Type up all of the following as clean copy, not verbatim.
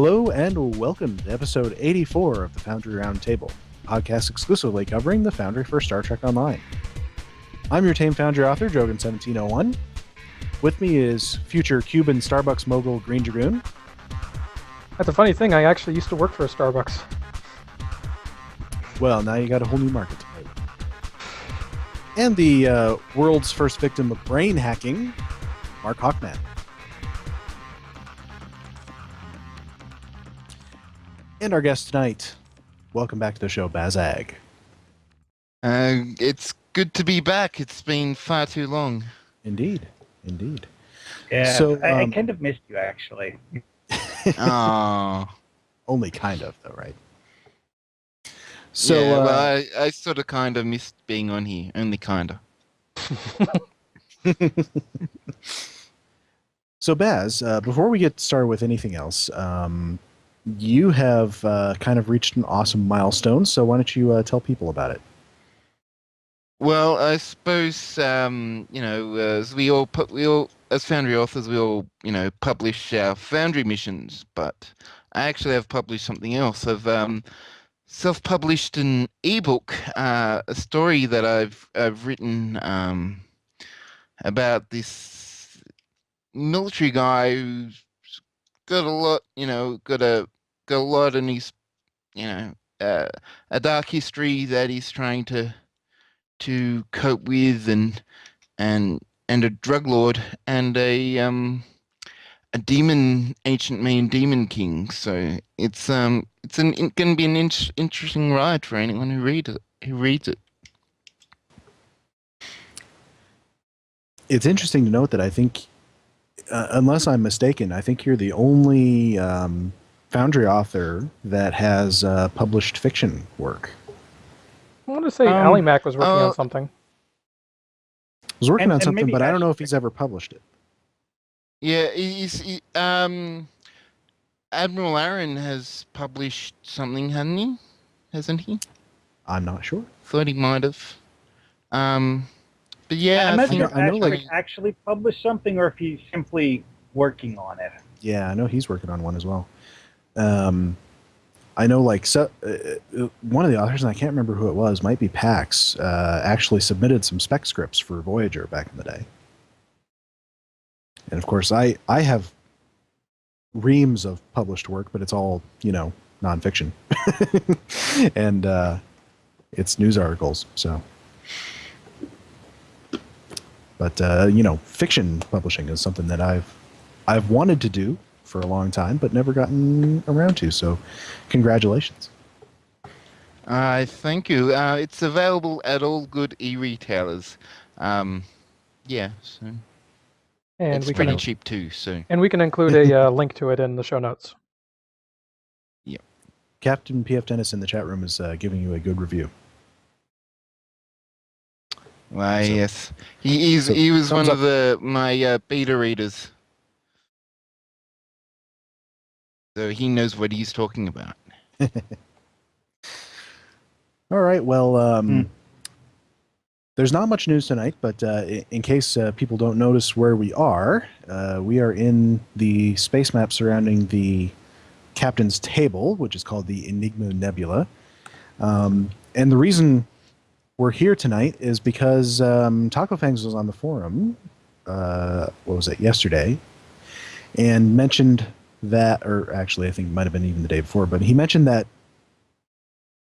Hello and welcome to episode 84 of the Foundry Roundtable, a podcast exclusively covering the Foundry for Star Trek Online. I'm your tame Foundry author, Jogan1701. With me is future Cuban Starbucks mogul Greendragoon. That's a funny thing, I actually used to work for a Starbucks. Well, now you got a whole new market to play with. And the world's first victim of brain hacking, Markhawkman. And our guest tonight, welcome back to the show, Bazag. It's good to be back. It's been far too long. Indeed, indeed. Yeah, so, I kind of missed you, actually. Oh. Only kind of, though, right? So, yeah, well, I sort of kind of missed being on here. Only kind of. So, Baz, before we get started with anything else, you have kind of reached an awesome milestone, so why don't you tell people about it? Well, I suppose as we all as Foundry authors, we all publish our Foundry missions, but I actually have published something else. I've self-published an ebook, a story that I've written about this military guy who's got a lot, got a lot, and he's, a dark history that he's trying to cope with, and a drug lord, and a demon, ancient Mayan demon king. So it's going to be an interesting ride for anyone who reads it. It's interesting to note that I think, unless I'm mistaken, I think you're the only Foundry author that has published fiction work. I want to say Ali Mac was working on something. Was working on something, maybe but I don't know if he's ever published it. Yeah, Admiral Aaron has published something, hasn't he? I'm not sure. Thought he might have. But yeah, I'm not sure if I know, Ashford actually published something or if he's simply working on it. Yeah, I know he's working on one as well. I know, one of the authors, and I can't remember who it was, might be Pax, actually submitted some spec scripts for Voyager back in the day. And of course, I have reams of published work, but it's all, nonfiction. And it's news articles, so. But, fiction publishing is something that I've wanted to do for a long time, but never gotten around to. So, congratulations. Thank you. It's available at all good e-retailers. Yeah, so And it's pretty cheap too. So, and we can include a link to it in the show notes. Yep. Captain PF Dennis in the chat room is giving you a good review. Why, So- yes, he was thumbs one of my beta readers, so he knows what he's talking about. All right. Well, there's not much news tonight, but in case people don't notice where we are in the space map surrounding the captain's table, which is called the Enigma Nebula. And the reason we're here tonight is because Taco Fangs was on the forum, yesterday, and mentioned that, or actually I think it might have been even the day before, but he mentioned that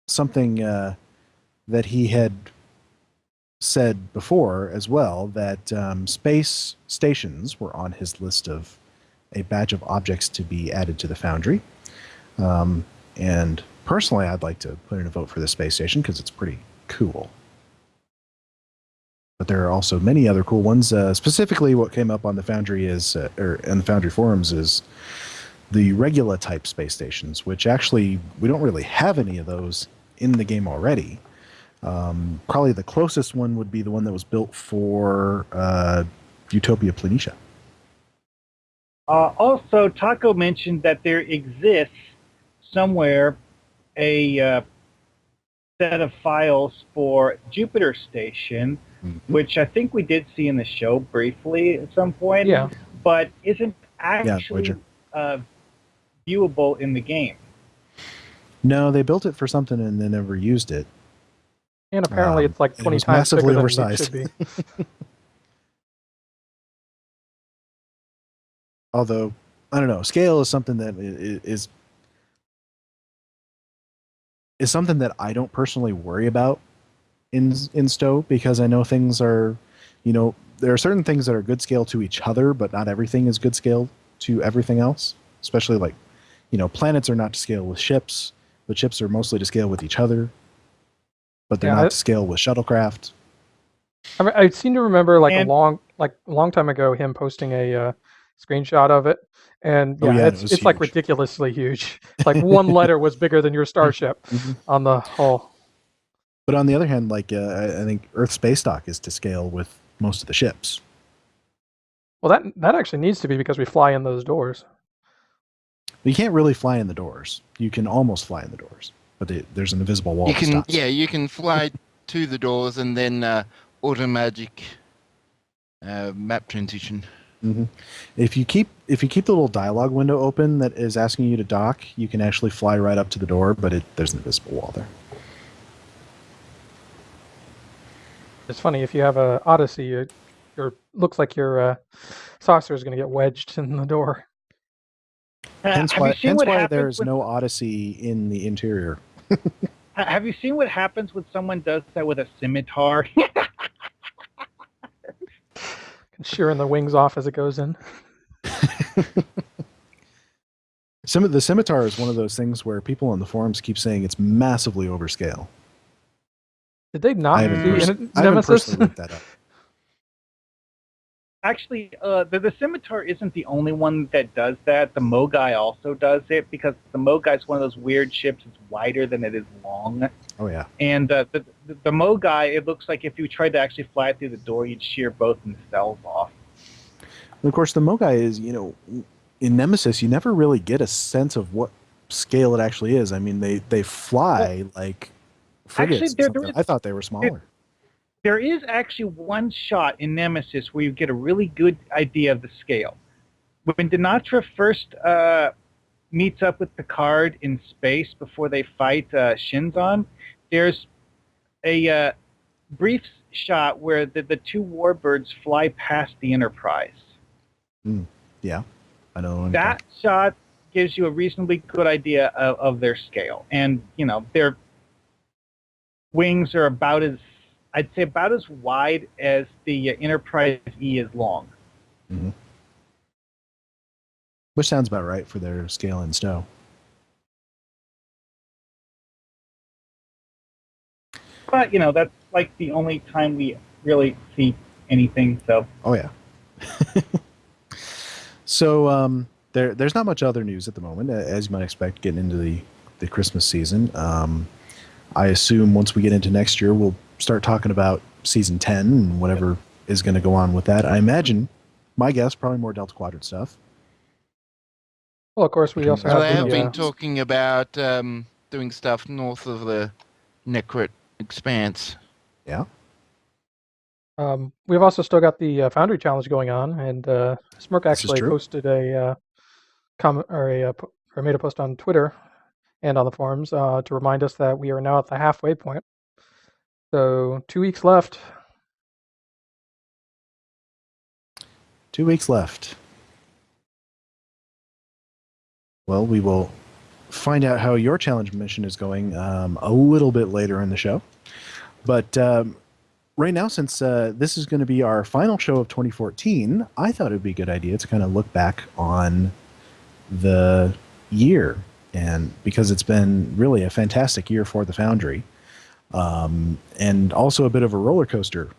something that he had said before as well, that space stations were on his list of a batch of objects to be added to the Foundry. And personally, I'd like to put in a vote for this space station because it's pretty cool. But there are also many other cool ones. Specifically, what came up on the Foundry is, or in the Foundry forums, is the Regula type space stations, which actually we don't really have any of those in the game already. Probably the closest one would be the one that was built for Utopia Planitia. Also, Taco mentioned that there exists somewhere a set of files for Jupiter Station, which I think we did see in the show briefly at some point. Yeah. But isn't actually viewable in the game. No, they built it for something and they never used it. And apparently it's like it 20 was times massively bigger oversized. than it should be. Although, I don't know, scale is something that is something that I don't personally worry about in Stowe, because I know things are, there are certain things that are good scale to each other, but not everything is good scale to everything else. Especially like, planets are not to scale with ships, but ships are mostly to scale with each other, but they're not to scale with shuttlecraft. I mean, I seem to remember And- a long time ago him posting a screenshot of it, and yeah, it was it's like huge. ridiculously huge. It's like one letter was bigger than your starship Mhm. on the hull. But on the other hand, like I think Earth space dock is to scale with most of the ships. Well, that actually needs to be because we fly in those doors. But you can't really fly in the doors. You can almost fly in the doors, but there's an invisible wall. You can fly to the doors and then automatic map transition. Mm-hmm. If you keep the little dialogue window open that is asking you to dock, you can actually fly right up to the door, but there's an invisible wall there. It's funny, if you have a Odyssey, your looks like your saucer is going to get wedged in the door. Hence have you seen what why happens there's when- no Odyssey in the interior. Have you seen what happens when someone does that with a scimitar? Shearing the wings off as it goes in. The scimitar is one of those things where people on the forums keep saying it's massively overscale. Did they not I see haven't Nemesis? personally looked that up. Actually, the scimitar isn't the only one that does that. The Mogai also does it, because the Mogai is one of those weird ships. It's wider than it is long. Oh yeah. And the Mogai, it looks like if you tried to actually fly it through the door, you'd shear both nacelles off. And of course, the Mogai is, in Nemesis, you never really get a sense of what scale it actually is. I mean, they fly like frigates. Actually, I thought they were smaller. There is actually one shot in Nemesis where you get a really good idea of the scale. When Dinatra first meets up with Picard in space before they fight Shinzon, there's a brief shot where the two warbirds fly past the Enterprise. Yeah, I know. That shot gives you a reasonably good idea of their scale. And, their wings are I'd say about as wide as the Enterprise E is long. Mm-hmm. Which sounds about right for their scale in Stowe. But, that's like the only time we really see anything, so. Oh, yeah. So there's not much other news at the moment, as you might expect, getting into the Christmas season. I assume once we get into next year, we'll start talking about Season 10 and whatever is going to go on with that. I imagine, my guess, probably more Delta Quadrant stuff. Well, of course, we also So have they have the, been talking about doing stuff north of the Necrit Expanse. Yeah. we've also still got the Foundry Challenge going on, and Smirk This is actually true. posted a comment or made a post on Twitter and on the forums to remind us that we are now at the halfway point. So 2 weeks left. 2 weeks left. Well, we will find out how your challenge mission is going a little bit later in the show. But right now, since this is going to be our final show of 2014, I thought it would be a good idea to kind of look back on the year, and because it's been really a fantastic year for the Foundry, and also a bit of a roller coaster.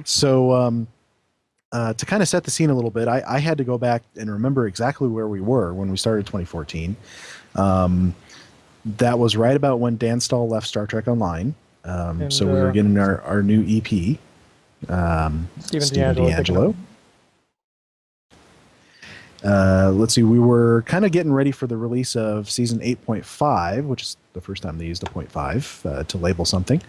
So to kind of set the scene a little bit, I had to go back and remember exactly where we were when we started 2014. That was right about when Dan Stahl left Star Trek Online. So we were getting our new EP, Stephen D'Angelo. Let's see, we were kind of getting ready for the release of Season 8.5, which is the first time they used a 0.5 to label something.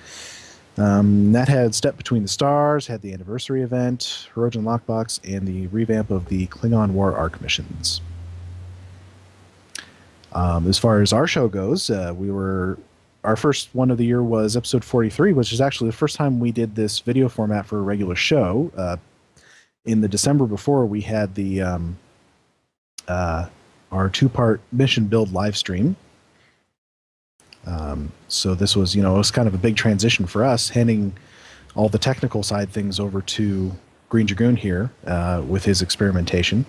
That had Step Between the Stars, had the anniversary event, Hirogen Lockbox, and the revamp of the Klingon War Arc missions. As far as our show goes, our first one of the year was episode 43, which is actually the first time we did this video format for a regular show. In the December before, we had our two-part mission build live stream. So this was, it was kind of a big transition for us, handing all the technical side things over to Greendragoon here with his experimentation.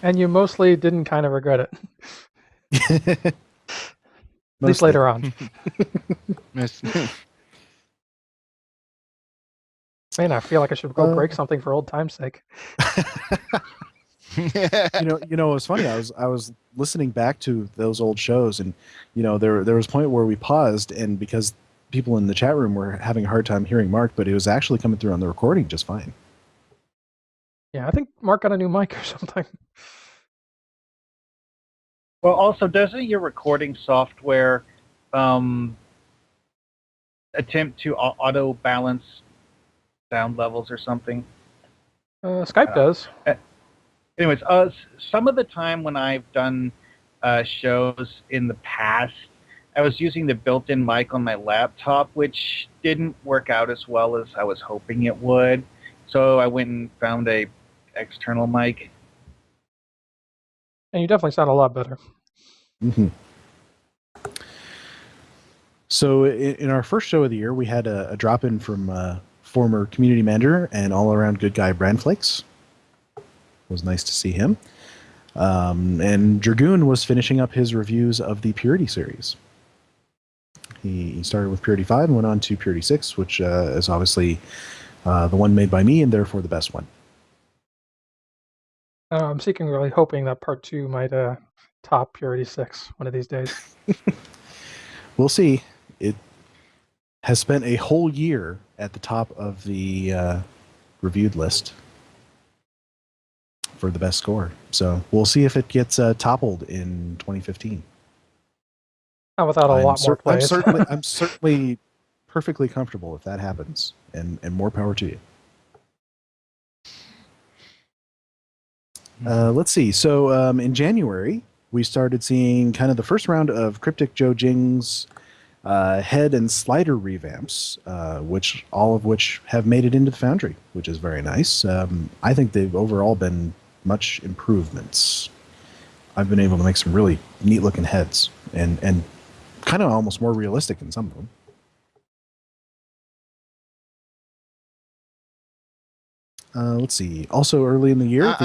And you mostly didn't kind of regret it. At least Mostly. later on. Yes. Man, I feel like I should go break something for old time's sake. It was funny. I was listening back to those old shows, and there was a point where we paused, and because people in the chat room were having a hard time hearing Mark, but it was actually coming through on the recording just fine. Yeah, I think Mark got a new mic or something. Well, also, doesn't your recording software attempt to auto balance sound levels or something? Skype does. Anyways, some of the time when I've done shows in the past, I was using the built-in mic on my laptop, which didn't work out as well as I was hoping it would. So I went and found a external mic. And you definitely sound a lot better. Mm-hmm. So in our first show of the year, we had a drop-in from former community manager and all-around good guy Bran Flakes. It was nice to see him. And Dragoon was finishing up his reviews of the Purity series. He started with Purity 5 and went on to Purity 6, which is obviously the one made by me and therefore the best one. I'm secretly hoping that Part 2 might top Purity 6 one of these days. We'll see. It has spent a whole year at the top of the reviewed list for the best score. So we'll see if it gets toppled in 2015. Not without a lot more plays. I'm certainly perfectly comfortable if that happens, and more power to you. Let's see. So in January, we started seeing kind of the first round of Cryptic Joe Jing's head and slider revamps, all of which have made it into the Foundry, which is very nice. I think they've overall been much improvements. I've been able to make some really neat looking heads and kind of almost more realistic in some of them. Let's see. Also early in the year,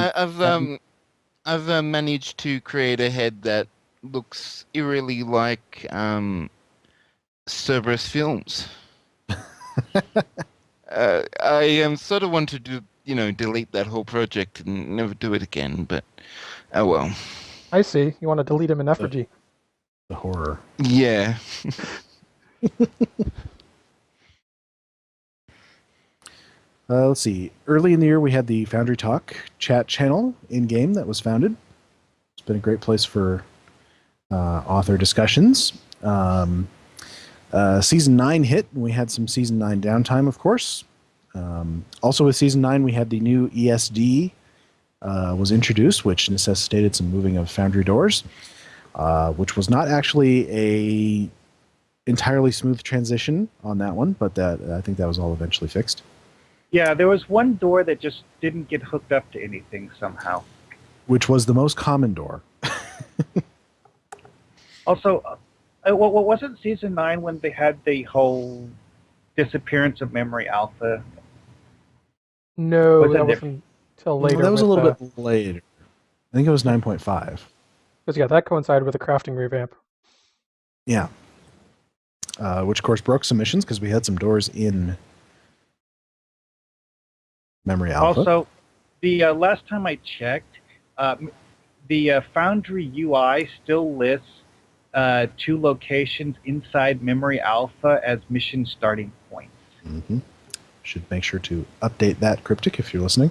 I've managed to create a head that looks eerily like Cerberus Films. I sort of want to delete that whole project and never do it again, but oh well. I see. You want to delete him in effigy. the horror. Yeah. Let's see. Early in the year, we had the Foundry Talk chat channel in-game that was founded. It's been a great place for author discussions. Season 9 hit, and we had some Season 9 downtime, of course. Also with Season 9, we had the new ESD was introduced, which necessitated some moving of Foundry doors, which was not actually a entirely smooth transition on that one, but I think that was all eventually fixed. Yeah, there was one door that just didn't get hooked up to anything somehow. Which was the most common door. Also, what wasn't Season 9 when they had the whole disappearance of Memory Alpha? No, Was that it wasn't until later. That was a with, little bit later. I think it was 9.5. Because, yeah, that coincided with the crafting revamp. Yeah. Which, of course, broke some missions because we had some doors in Memory Alpha. Also, the last time I checked, the Foundry UI still lists 2 locations inside Memory Alpha as mission starting points. Mm-hmm. Should make sure to update that, Cryptic, if you're listening.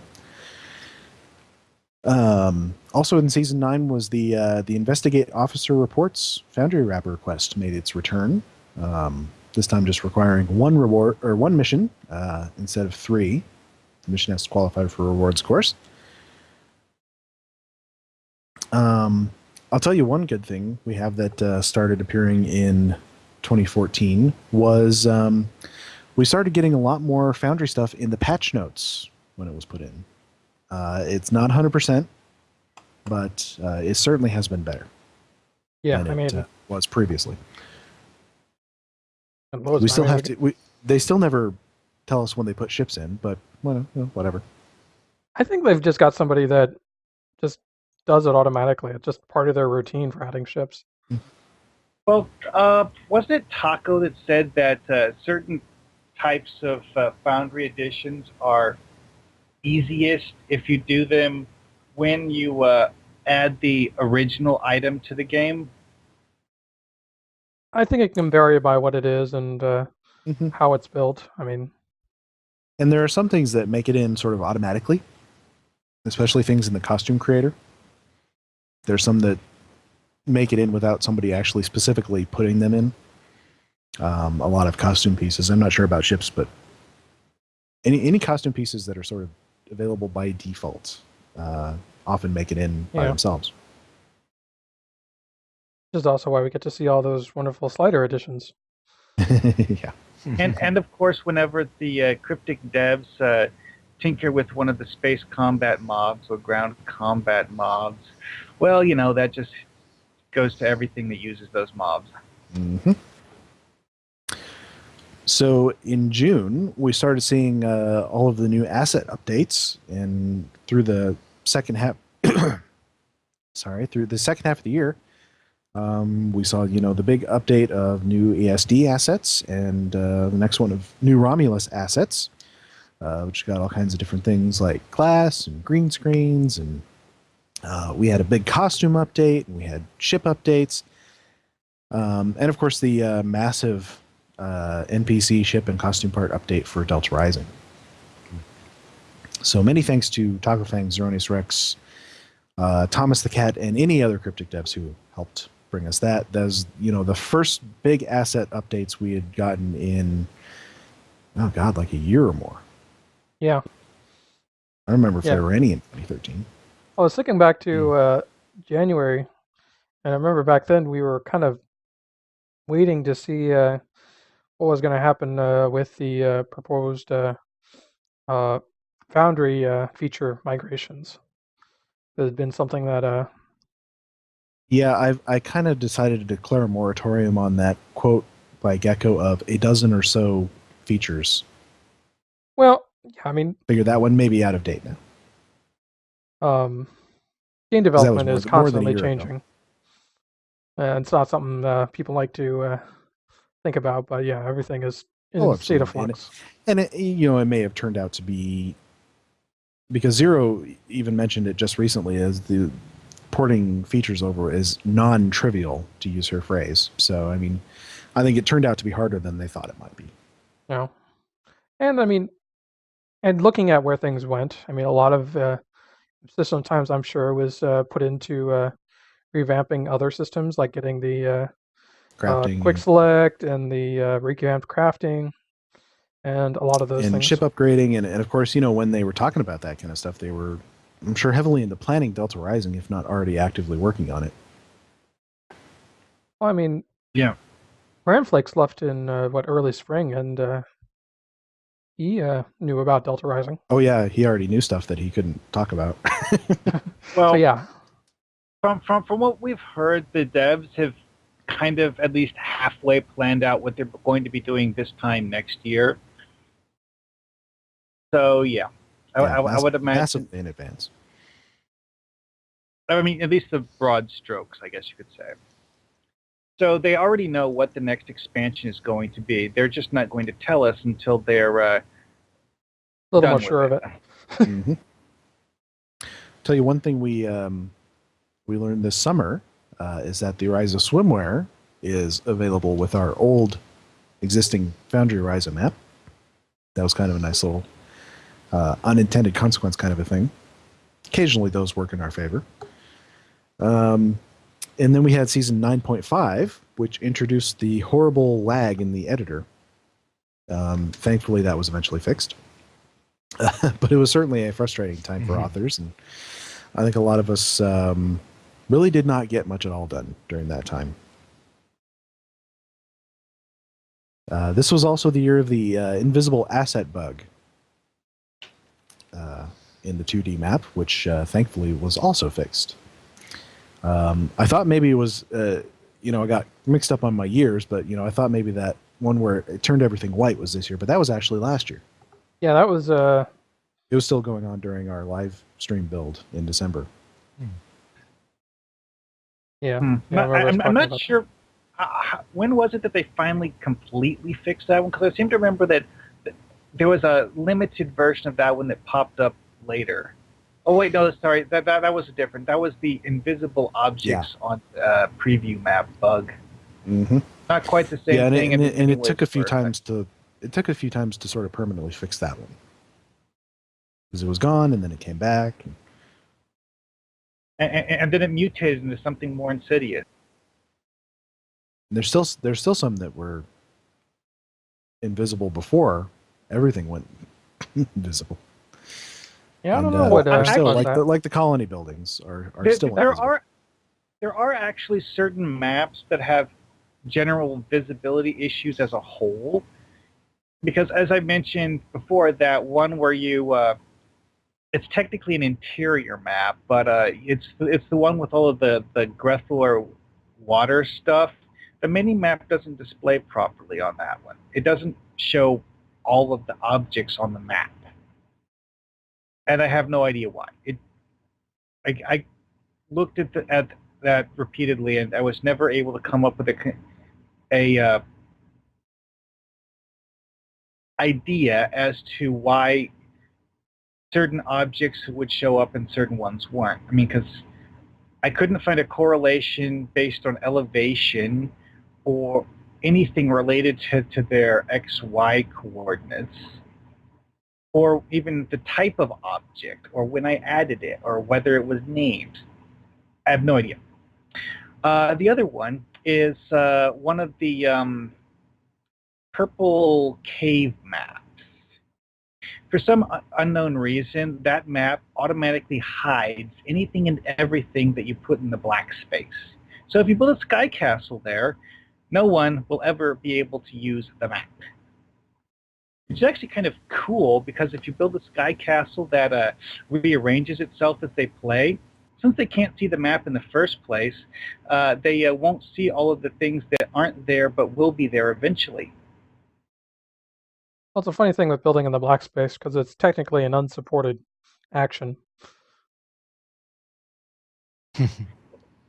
Also in Season 9 was the Investigate Officer Reports Foundry Wrapper request made its return. This time just requiring 1 reward or 1 mission instead of 3. The mission has to qualify for rewards, of course. I'll tell you one good thing we have that started appearing in 2014 was we started getting a lot more Foundry stuff in the patch notes when it was put in. It's not 100%, but it certainly has been better Yeah, than I mean, it was previously. and most, We still I mean, have to. They still never tell us when they put ships in, but well, whatever. I think they've just got somebody that just does it automatically. It's just part of their routine for adding ships. Well, wasn't it Taco that said that certain types of Foundry editions are easiest if you do them when you add the original item to the game? I think it can vary by what it is and Mm-hmm. how it's built. I mean, And there are some things that make it in sort of automatically, especially things in the costume creator. There's some that make it in without somebody actually specifically putting them in. A lot of costume pieces. I'm not sure about ships, but any costume pieces that are sort of available by default often make it in by Yeah. themselves. which is also why we get to see all those wonderful slider editions. Yeah. And of course, whenever the cryptic devs tinker with one of the space combat mobs or ground combat mobs, well, that just goes to everything that uses those mobs. Mm-hmm. So in June, we started seeing all of the new asset updates, and through the second half, through the second half of the year, we saw the big update of new ESD assets, and the next one of new Romulus assets, which got all kinds of different things like glass and green screens, and we had a big costume update, and we had ship updates, and of course the massive NPC ship and costume part update for Delta Rising. So many thanks to Taco Fang, Zeronius Rex, Thomas the Cat, and any other cryptic devs who helped bring us that. Those, the first big asset updates we had gotten in, like a year or more. Yeah. I don't remember if Yeah. there were any in 2013. I was thinking back to January, and I remember back then we were kind of waiting to see what was going to happen with the proposed Foundry feature migrations. There's been something that Yeah, I kind of decided to declare a moratorium on that quote by Gecko of a dozen or so features. well, yeah, I mean, Figure that one may be out of date now. game development more is than- more than a constantly year ago. changing. And it's not something people like to think about, but yeah, everything is in Oh, a state of absolutely. flux. And it may have turned out to be, because Zero even mentioned it just recently as the porting features over is non-trivial, to use her phrase. So, I mean, I think it turned out to be harder than they thought it might be. No. And I mean, and looking at where things went, I mean, a lot of system times I'm sure was put into revamping other systems, like getting the Crafting quick select and the revamped crafting and a lot of those and things. ship upgrading. And of course, when they were talking about that kind of stuff, they were, I'm sure, heavily into planning Delta Rising, if not already actively working on it. Well, I mean, Yeah. Ramflakes left in early spring, and he knew about Delta Rising. Oh yeah, he already knew stuff that he couldn't talk about. Well, So yeah, from what we've heard, the devs have kind of at least halfway planned out what they're going to be doing this time next year. So yeah, I would imagine. Massively in advance. I mean, at least the broad strokes, I guess you could say. So they already know what the next expansion is going to be. They're just not going to tell us until they're a little done more with sure of it. Mm-hmm. Tell you one thing we learned this summer is that the Ryza swimwear is available with our old existing Foundry Ryza map. That was kind of a nice little unintended consequence kind of a thing. Occasionally those work in our favor. And then we had season 9.5, which introduced the horrible lag in the editor. Thankfully, that was eventually fixed. But it was certainly a frustrating time for authors, and I think a lot of us really did not get much at all done during that time. This was also the year of the invisible asset bug in the 2D map, which thankfully was also fixed. I thought maybe it was, I got mixed up on my years, but, I thought maybe that one where it turned everything white was this year, but that was actually last year. Yeah, that was. It was still going on during our live stream build in December. Yeah. I'm not sure. When was it that they finally completely fixed that one? Because I seem to remember that there was a limited version of that one that popped up later. Oh wait, no, sorry, that was different. That was the invisible objects on preview map bug. Mm-hmm. Not quite the same thing. And it took a few times to sort of permanently fix that one, because it was gone and then it came back. And then it mutated into something more insidious. There's still some that were invisible before everything went invisible. Yeah, I don't And, know what. are still about that. like the colony buildings are still There invisible. there are actually certain maps that have general visibility issues as a whole, because as I mentioned before, that one where you it's technically an interior map, but it's the one with all of the Grethler water stuff. The mini map doesn't display properly on that one. It doesn't show all of the objects on the map, and I have no idea why. I looked at that repeatedly, and I was never able to come up with a idea as to why certain objects would show up and certain ones weren't. I mean, because I couldn't find a correlation based on elevation or anything related to their XY coordinates, or even the type of object, or when I added it, or whether it was named. I have no idea. The other one is one of the purple cave maps. For some unknown reason, that map automatically hides anything and everything that you put in the black space. So if you build a sky castle there, no one will ever be able to use the map. Which is actually kind of cool, because if you build a sky castle that rearranges itself as they play, since they can't see the map in the first place, they won't see all of the things that aren't there but will be there eventually. Well, it's a funny thing with building in the black space, because it's technically an unsupported action.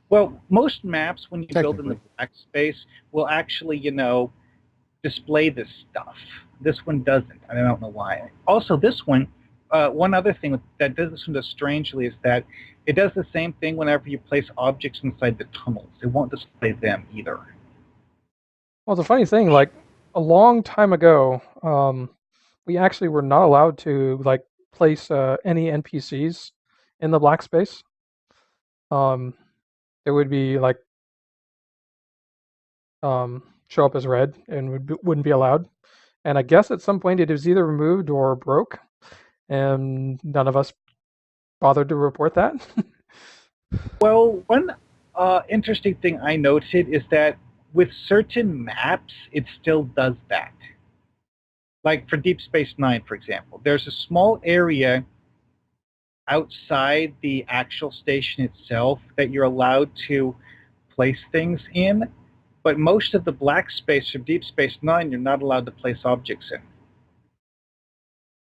Well, most maps, when you build in the black space, will actually, display this stuff. This one doesn't, and I don't know why. Also, this one, one other thing that does this one does strangely is that it does the same thing whenever you place objects inside the tunnels. It won't display them either. Well, it's a funny thing, like, a long time ago, we actually were not allowed to, like, place any NPCs in the black space. It would be, like, show up as red and wouldn't be allowed. And I guess at some point it was either removed or broke, and none of us bothered to report that. Well, one interesting thing I noted is that with certain maps, it still does that. Like for Deep Space Nine, for example, there's a small area outside the actual station itself that you're allowed to place things in, but most of the black space for Deep Space Nine, you're not allowed to place objects in.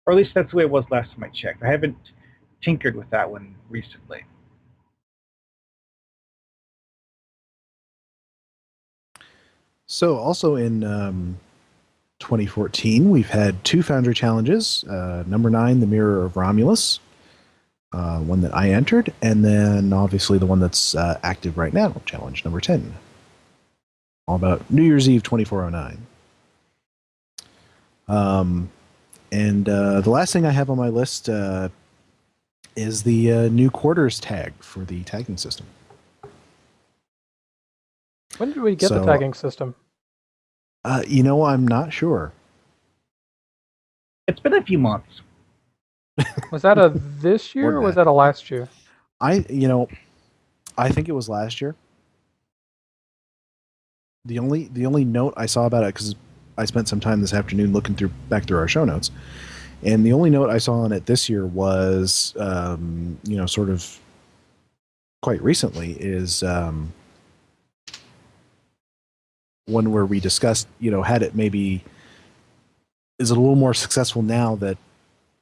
Or at least that's the way it was last time I checked. I haven't tinkered with that one recently. So also in 2014, we've had two Foundry challenges. Number 9, the Mirror of Romulus, one that I entered, and then obviously the one that's active right now, challenge number 10. All about New Year's Eve 2409. And the last thing I have on my list is the new quarters tag for the tagging system. When did we get the tagging system? I'm not sure. It's been a few months. Was that a this year or was that a last year? I I think it was last year. The only note I saw about it, because I spent some time this afternoon looking back through our show notes, and the only note I saw on it this year was, sort of quite recently, is one where we discussed, had it maybe, is it a little more successful now that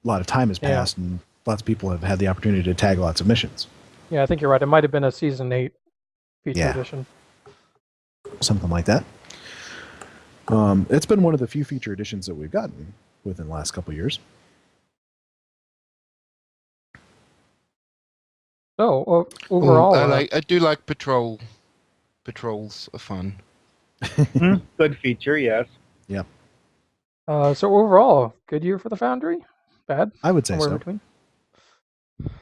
a lot of time has passed and lots of people have had the opportunity to tag lots of missions. Yeah, I think you're right. It might have been a Season 8 feature edition. Something like that. It's been one of the few feature editions that we've gotten within the last couple of years. So overall, I do like patrols are fun. Good feature, yes. Yep. So overall, good year for the Foundry? Bad? I would say Somewhere so. between?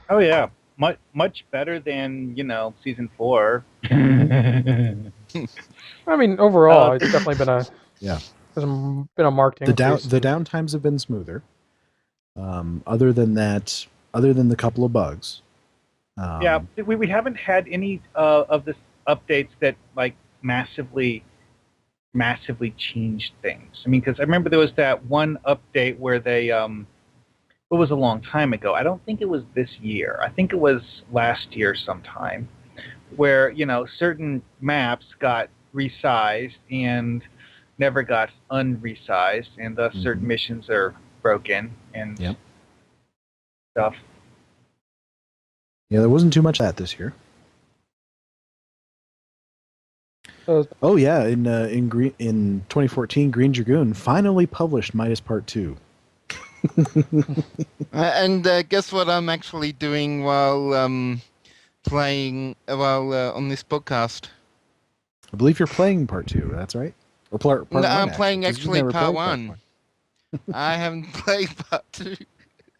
Oh yeah, much better than Season 4. I mean, overall, it's definitely been a been a marked increase. The downtimes have been smoother. Other than the couple of bugs. Yeah, we haven't had any of the updates that like massively changed things. I mean, because I remember there was that one update where they it was a long time ago. I don't think it was this year. I think it was last year sometime, where certain maps got resized and never got unresized, and thus certain missions are broken and stuff. Yeah, there wasn't too much of that this year. Oh yeah, in 2014, Greendragoon finally published Midas Part 2. And guess what I'm actually doing while playing on this podcast? I believe you're playing Part 2. That's right. Or part No, 1, I'm playing 'cause you've actually never Part played 1. I haven't played Part 2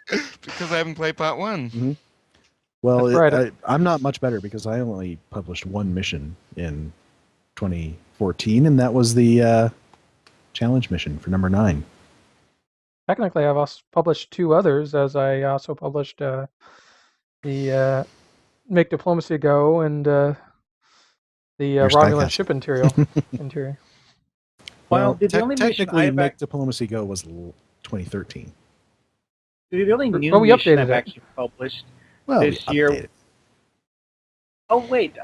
because I haven't played Part 1. Mm-hmm. Well, That's right. I'm not much better because I only published one mission in 2014, and that was the challenge mission for number 9. Technically, I've also published 2 others, as I also published the Make Diplomacy Go and the Romulan ship interior. Well, the only mission technically, Make Diplomacy Go was 2013. The only new Well, we mission updated I've it. actually published Well, this we year. updated. Oh wait,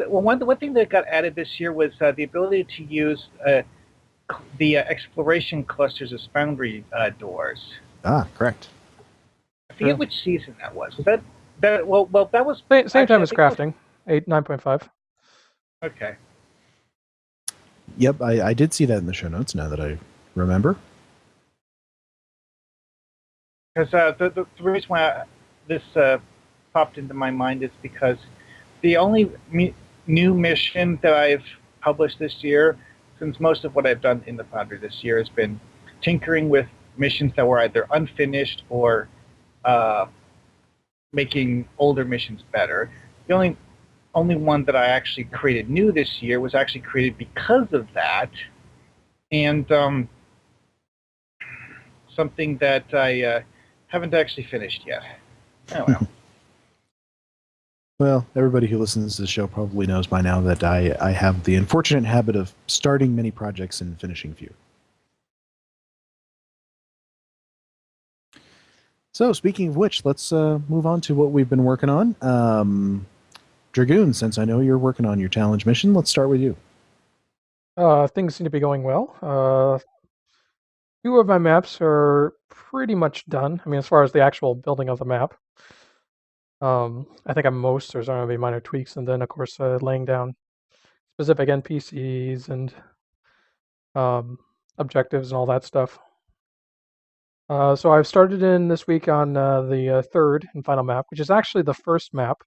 one thing that got added this year was the ability to use the exploration clusters as Foundry doors. Ah, correct. I forget which season that was. Was that well? That was Same time as crafting, 9.5. Okay. Yep, I did see that in the show notes. Now that I remember. Because the reason why this popped into my mind is because the only new mission that I've published this year, since most of what I've done in the Foundry this year has been tinkering with missions that were either unfinished or making older missions better. The only one that I actually created new this year was actually created because of that, and something that I haven't actually finished yet. Oh well. Well, everybody who listens to the show probably knows by now that I have the unfortunate habit of starting many projects and finishing few. So, speaking of which, let's move on to what we've been working on. Dragoon, since I know you're working on your challenge mission, let's start with you. Things seem to be going well. 2 of my maps are pretty much done. I mean, as far as the actual building of the map. I think at most there's going to be minor tweaks, and then of course laying down specific NPCs and objectives and all that stuff. So I've started in this week on the 3rd and final map, which is actually the first map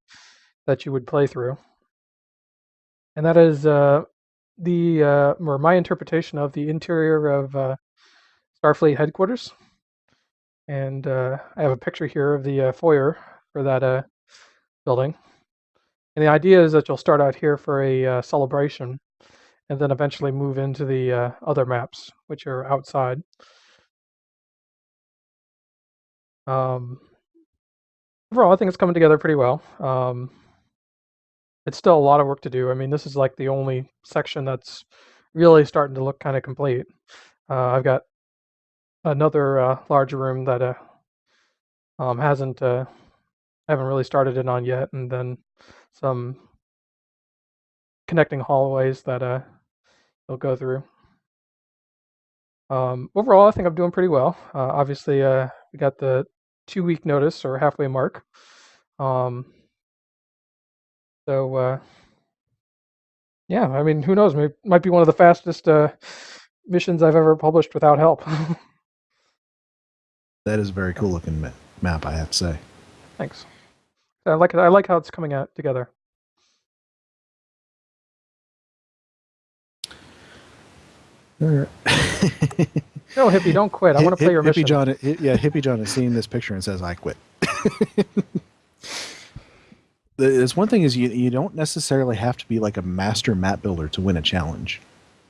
that you would play through, and that is or my interpretation of the interior of Starfleet headquarters. And I have a picture here of the foyer for that building. And the idea is that you'll start out here for a celebration, and then eventually move into the other maps, which are outside. Overall, I think it's coming together pretty well. it's still a lot of work to do. I mean, this is like the only section that's really starting to look kind of complete. I've got another large room that haven't really started it on yet, and then some connecting hallways that they'll go through. Overall, I think I'm doing pretty well. Obviously, we got the 2-week notice or halfway mark. So yeah, I mean, who knows? Maybe might be one of the fastest missions I've ever published without help. That is a very cool looking map, I have to say. Thanks. I like it. I like how it's coming out together. All right. No, Hippie, don't quit. I want to play your mission. Hippie John is seeing this picture and says, "I quit." There's one thing is you don't necessarily have to be like a master map builder to win a challenge.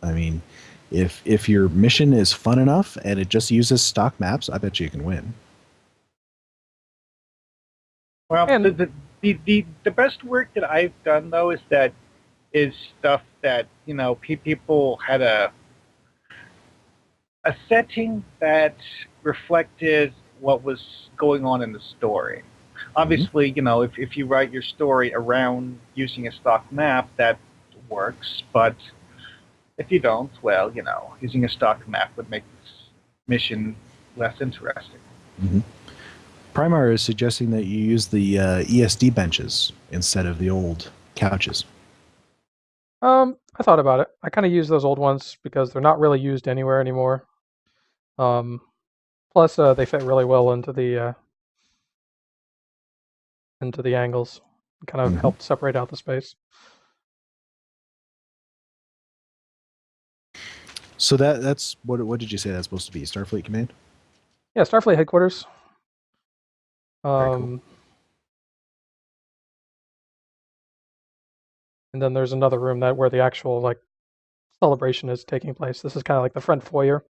I mean, if your mission is fun enough and it just uses stock maps, I bet you can win. Well, And- the best work that I've done though is stuff that people had a setting that reflected what was going on in the story. Obviously, if you write your story around using a stock map, that works. But if you don't, well, using a stock map would make this mission less interesting. Mm-hmm. Primar is suggesting that you use the ESD benches instead of the old couches. I thought about it. I kind of use those old ones because they're not really used anywhere anymore. Plus, they fit really well into the angles. Kind of helped separate out the space. So that's what did you say that's supposed to be? Starfleet Command? Yeah, Starfleet headquarters. Very cool. And then there's another room where the actual celebration is taking place. This is kind of like the front foyer,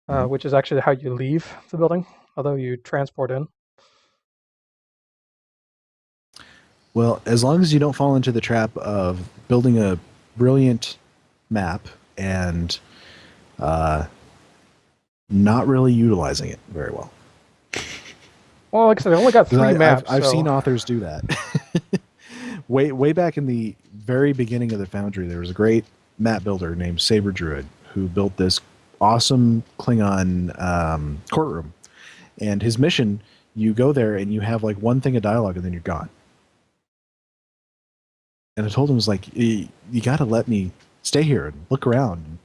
which is actually how you leave the building, although you transport in. Well, as long as you don't fall into the trap of building a brilliant map and not really utilizing it very well. Well, like I said, I only got 3 maps. I've so- seen authors do that. way back in the very beginning of the Foundry, there was a great map builder named Saber Druid who built this awesome Klingon courtroom. And his mission, you go there and you have like one thing of dialogue and then you're gone. And I told him, you got to let me stay here and look around and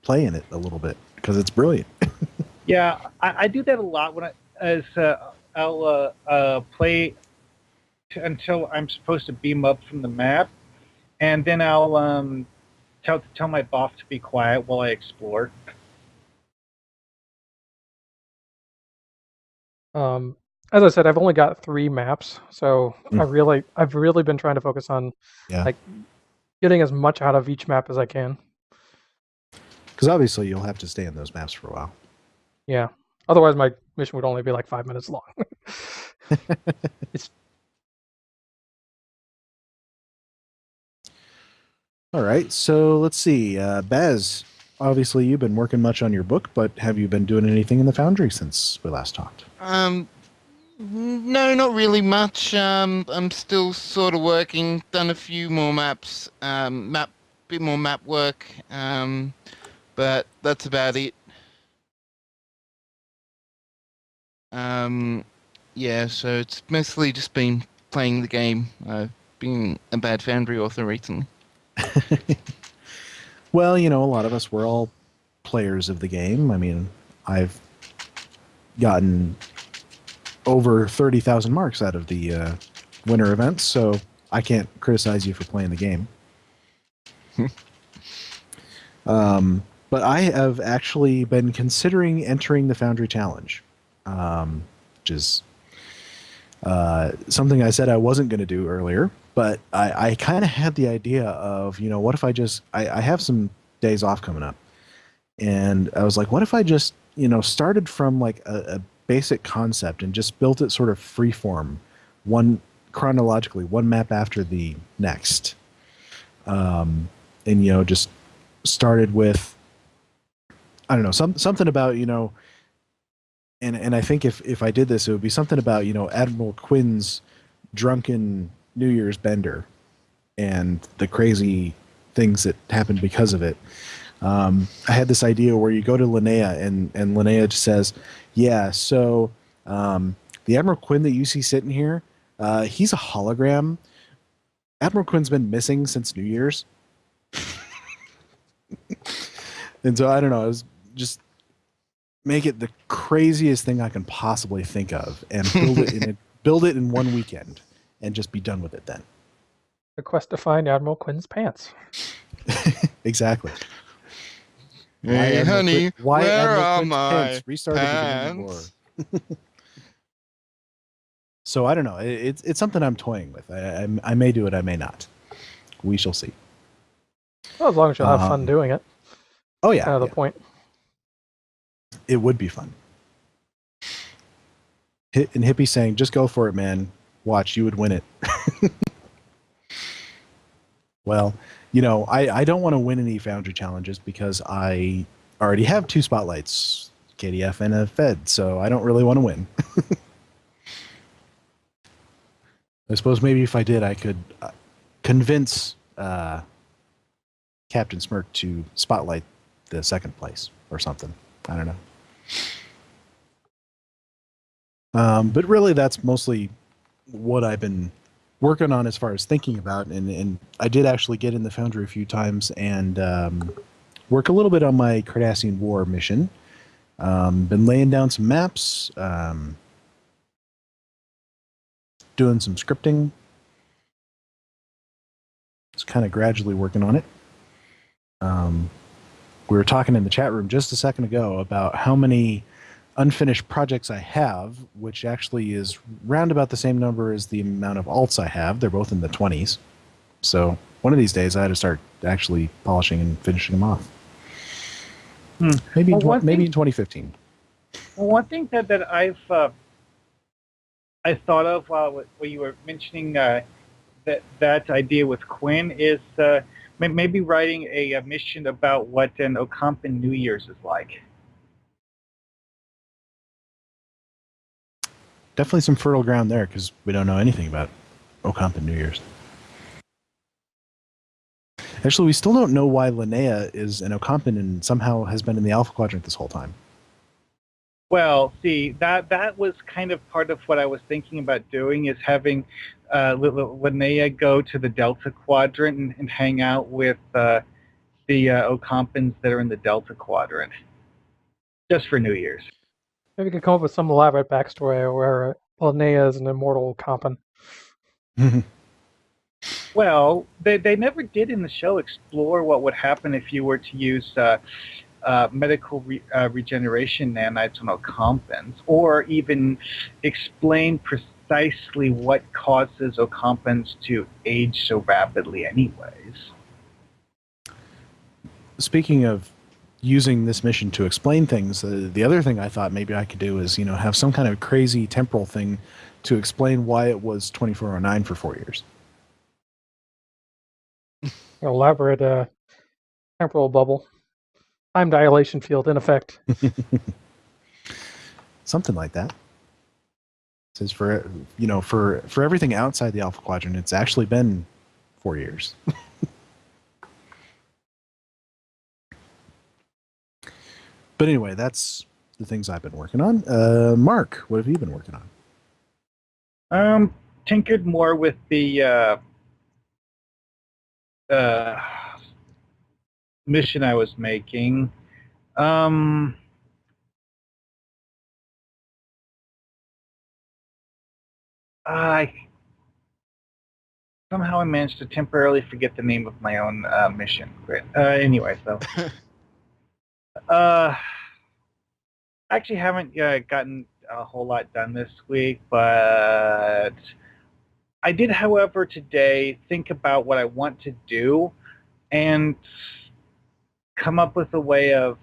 play in it a little bit because it's brilliant. Yeah, I do that a lot when I'll play until I'm supposed to beam up from the map, and then I'll tell my boss to be quiet while I explore. As I said, I've only got 3 maps, so I've really been trying to focus on getting as much out of each map as I can. Because obviously you'll have to stay in those maps for a while. Yeah. Otherwise, my mission would only be like 5 minutes long. All right, so let's see. Baz, obviously you've been working much on your book, but have you been doing anything in the Foundry since we last talked? No, not really much. I'm still sort of working. Done a few more maps. Bit more map work. But that's about it. Yeah, so it's mostly just been playing the game. I've been a bad Foundry author recently. Well, a lot of us, we're all players of the game. I mean, I've gotten over 30,000 marks out of the winter events, so I can't criticize you for playing the game. But I have actually been considering entering the Foundry Challenge, which is something I said I wasn't going to do earlier. But I kind of had the idea of, what if I have some days off coming up. And I was like, what if I just, started from like a basic concept and just built it sort of freeform, one chronologically, one map after the next. And just started with, I don't know, something about, and I think if I did this, it would be something about, Admiral Quinn's drunken New Year's bender and the crazy things that happened because of it. I had this idea where you go to Linnea and Linnea just says, yeah, so the Admiral Quinn that you see sitting here, he's a hologram. Admiral Quinn's been missing since New Year's. And so I don't know, it was just make it the craziest thing I can possibly think of and build it in one weekend and just be done with it then. The quest to find Admiral Quinn's pants. Exactly. Hey, honey, why where Admiral are Quinn's my pants restarted the beginning of the war? So I don't know. It's something I'm toying with. I may do it. I may not. We shall see. Well, as long as you'll have fun doing it. Oh yeah, Kind of the point. It would be fun. And Hippie saying, "Just go for it, man. Watch, you would win it." Well, I don't want to win any Foundry challenges because I already have 2 spotlights, KDF and a Fed, so I don't really want to win. I suppose maybe if I did, I could convince Captain Smirk to spotlight the 2nd place or something. I don't know. But really, that's mostly what I've been working on as far as thinking about. And I did actually get in the Foundry a few times and work a little bit on my Cardassian War mission. Been laying down some maps, doing some scripting. It's kind of gradually working on it. We were talking in the chat room just a second ago about how many unfinished projects I have, which actually is round about the same number as the amount of alts I have. They're both in the 20s. So one of these days I had to start actually polishing and finishing them off. Maybe in 2015. Well, one thing that I thought of while you were mentioning that idea with Quinn is maybe writing a mission about what an Ocampan New Year's is like. Definitely some fertile ground there because we don't know anything about Ocampan New Year's. Actually, we still don't know why Linnea is an Ocampan and somehow has been in the Alpha Quadrant this whole time. Well, see, that was kind of part of what I was thinking about doing, is having Linnea go to the Delta Quadrant and hang out with the Ocampans that are in the Delta Quadrant, just for New Year's. Maybe we could come up with some elaborate backstory where Linnea is an immortal Ocampan. Well, they never did in the show explore what would happen if you were to use medical regeneration nanites on Ocampans, or even explain precisely what causes Ocampans to age so rapidly anyways. Speaking of using this mission to explain things, the other thing I thought maybe I could do is, have some kind of crazy temporal thing to explain why it was 2409 for 4 years. Elaborate temporal bubble. Time dilation field in effect. Something like that. It says for everything outside the Alpha Quadrant, it's actually been 4 years. But anyway, that's the things I've been working on. Mark, what have you been working on? Tinkered more with the mission I was making. Somehow I managed to temporarily forget the name of my own mission. Great. Anyway, so actually haven't gotten a whole lot done this week, but I did, however, today think about what I want to do and come up with a way of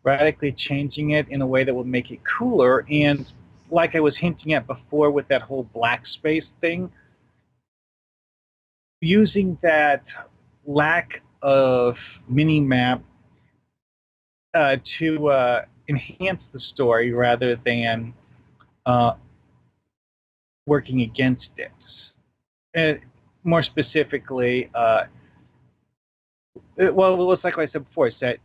radically changing it in a way that will make it cooler. And like I was hinting at before with that whole black space thing, using that lack of mini-map to enhance the story rather than working against it. And more specifically, well, it's like I said before, is that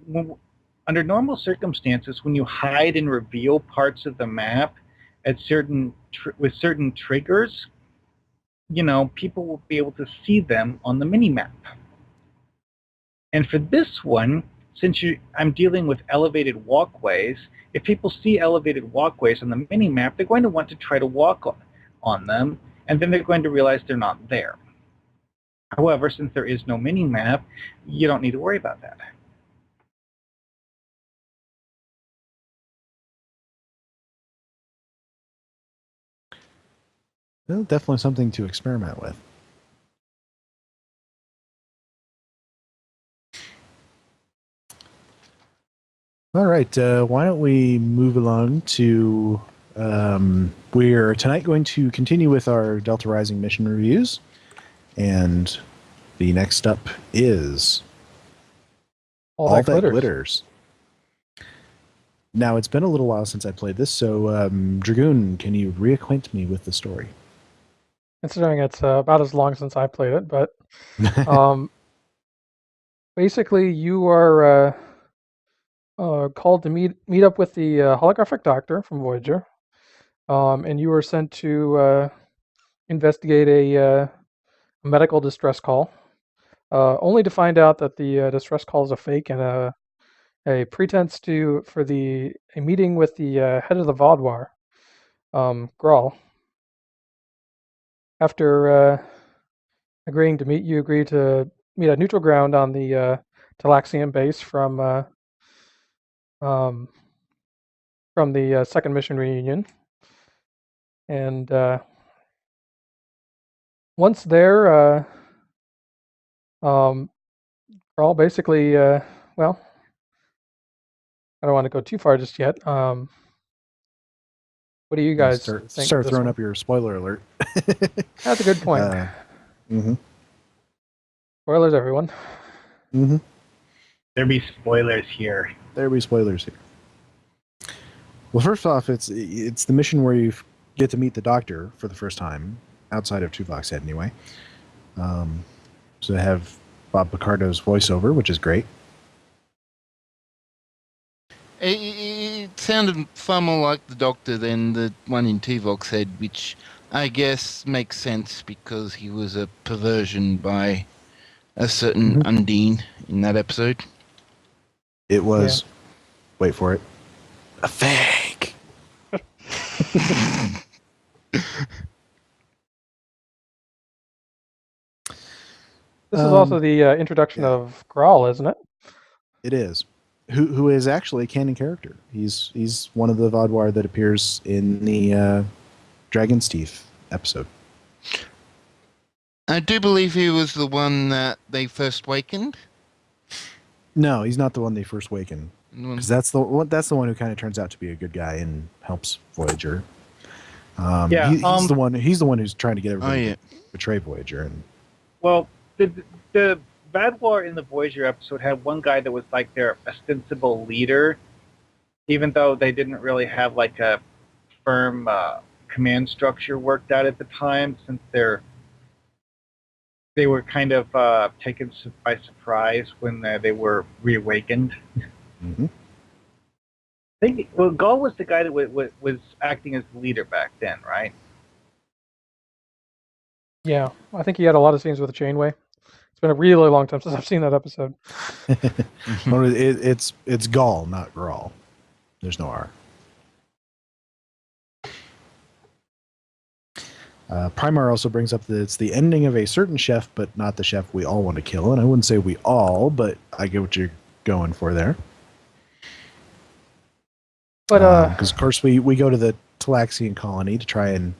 under normal circumstances, when you hide and reveal parts of the map at with certain triggers, people will be able to see them on the mini-map. And for this one, since I'm dealing with elevated walkways, if people see elevated walkways on the mini-map, they're going to want to try to walk on them, and then they're going to realize they're not there. However, since there is no mini-map, you don't need to worry about that. Well, definitely something to experiment with. All right, why don't we move along to... we're tonight going to continue with our Delta Rising mission reviews, and the next up is All That Glitters. Now, it's been a little while since I played this, so Dragoon, can you reacquaint me with the story? Considering it's about as long since I played it, but basically you are called to meet up with the holographic doctor from Voyager, and you were sent to investigate a medical distress call, only to find out that the distress call is a fake and a pretense for a meeting with the head of the Vaudouar, Grawl. After agreeing to meet, you agree to meet at neutral ground on the Talaxian base from the second mission reunion. And once there, Grawl basically, well, I don't want to go too far just yet. What do you guys think? Start throwing up your spoiler alert. That's a good point. Spoilers, everyone. There be spoilers here. There be spoilers here. Well, first off, it's the mission where you get to meet the Doctor for the first time, outside of Tuvok's head anyway. So they have Bob Picardo's voiceover, which is great. It sounded far more like the Doctor than the one in Tuvok's head, which I guess makes sense because he was a perversion by a certain Undine in that episode. It was, wait for it, a fake. This is also the introduction of Grawl, isn't it? It is. Who is actually a canon character. He's one of the Vaudouar that appears in the Dragon's Teeth episode. I do believe he was the one that they first wakened. No, he's not the one they first waken. Because that's the one who kind of turns out to be a good guy and helps Voyager. He's the one who's trying to get everybody to betray Voyager. And well, the Vaudouar in the Voyager episode had one guy that was like their ostensible leader, even though they didn't really have like a firm command structure worked out at the time, since they were kind of taken by surprise when they were reawakened. I think Grawl was the guy that was acting as the leader back then, right? Yeah, I think he had a lot of scenes with the Chainway. It's been a really long time since I've seen that episode. Well, it's Gaul, not Grawl. There's no R. Primar also brings up that it's the ending of a certain chef, but not the chef we all want to kill. And I wouldn't say we all, but I get what you're going for there. But because of course we go to the Talaxian colony to try and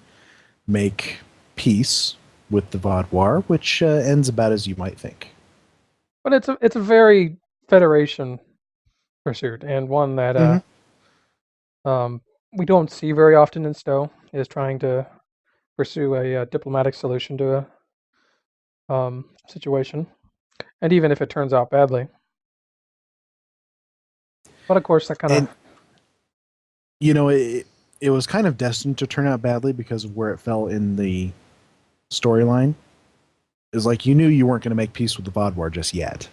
make peace with the Vaudouar, which ends about as you might think. But it's a very Federation pursuit, and one that we don't see very often in Stowe is trying to pursue a diplomatic solution to a situation, and even if it turns out badly. But of course, that kind And of it was kind of destined to turn out badly because of where it fell in the storyline. Is like you knew you weren't going to make peace with the Vodwar just yet.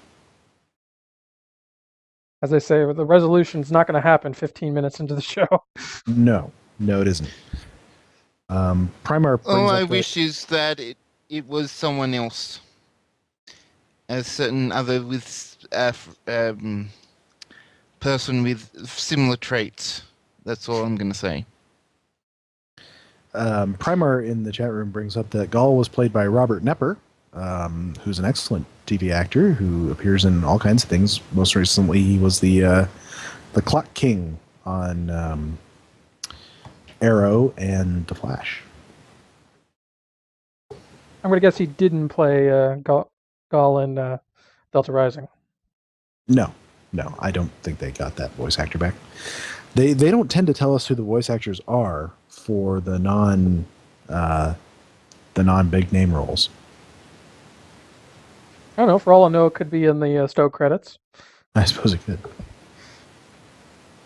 as I say, the resolution's not going to happen 15 minutes into the show. No, it isn't. Primar brings All I up wish is that it was someone else, a certain other with person with similar traits. That's all I'm going to say. Primar in the chat room brings up that Gaul was played by Robert Nepper, who's an excellent TV actor who appears in all kinds of things. Most recently, he was the Clock King on Arrow and The Flash. I'm going to guess he didn't play Gaul in Delta Rising. No, I don't think they got that voice actor back. They don't tend to tell us who the voice actors are for the non big name roles. I don't know. For all I know, it could be in the Stowe credits. I suppose it could.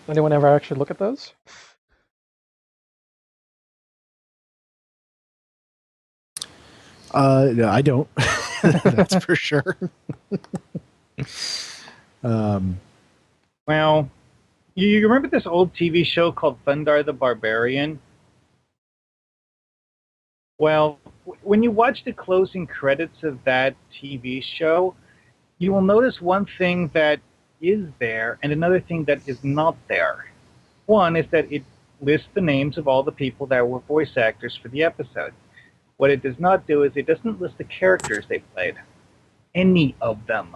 Anyone ever actually look at those? No, I don't. That's for sure. Well, you remember this old TV show called Thundar the Barbarian? Well, when you watch the closing credits of that TV show, you will notice one thing that is there and another thing that is not there. One is that it lists the names of all the people that were voice actors for the episode. What it does not do is it doesn't list the characters they played. Any of them.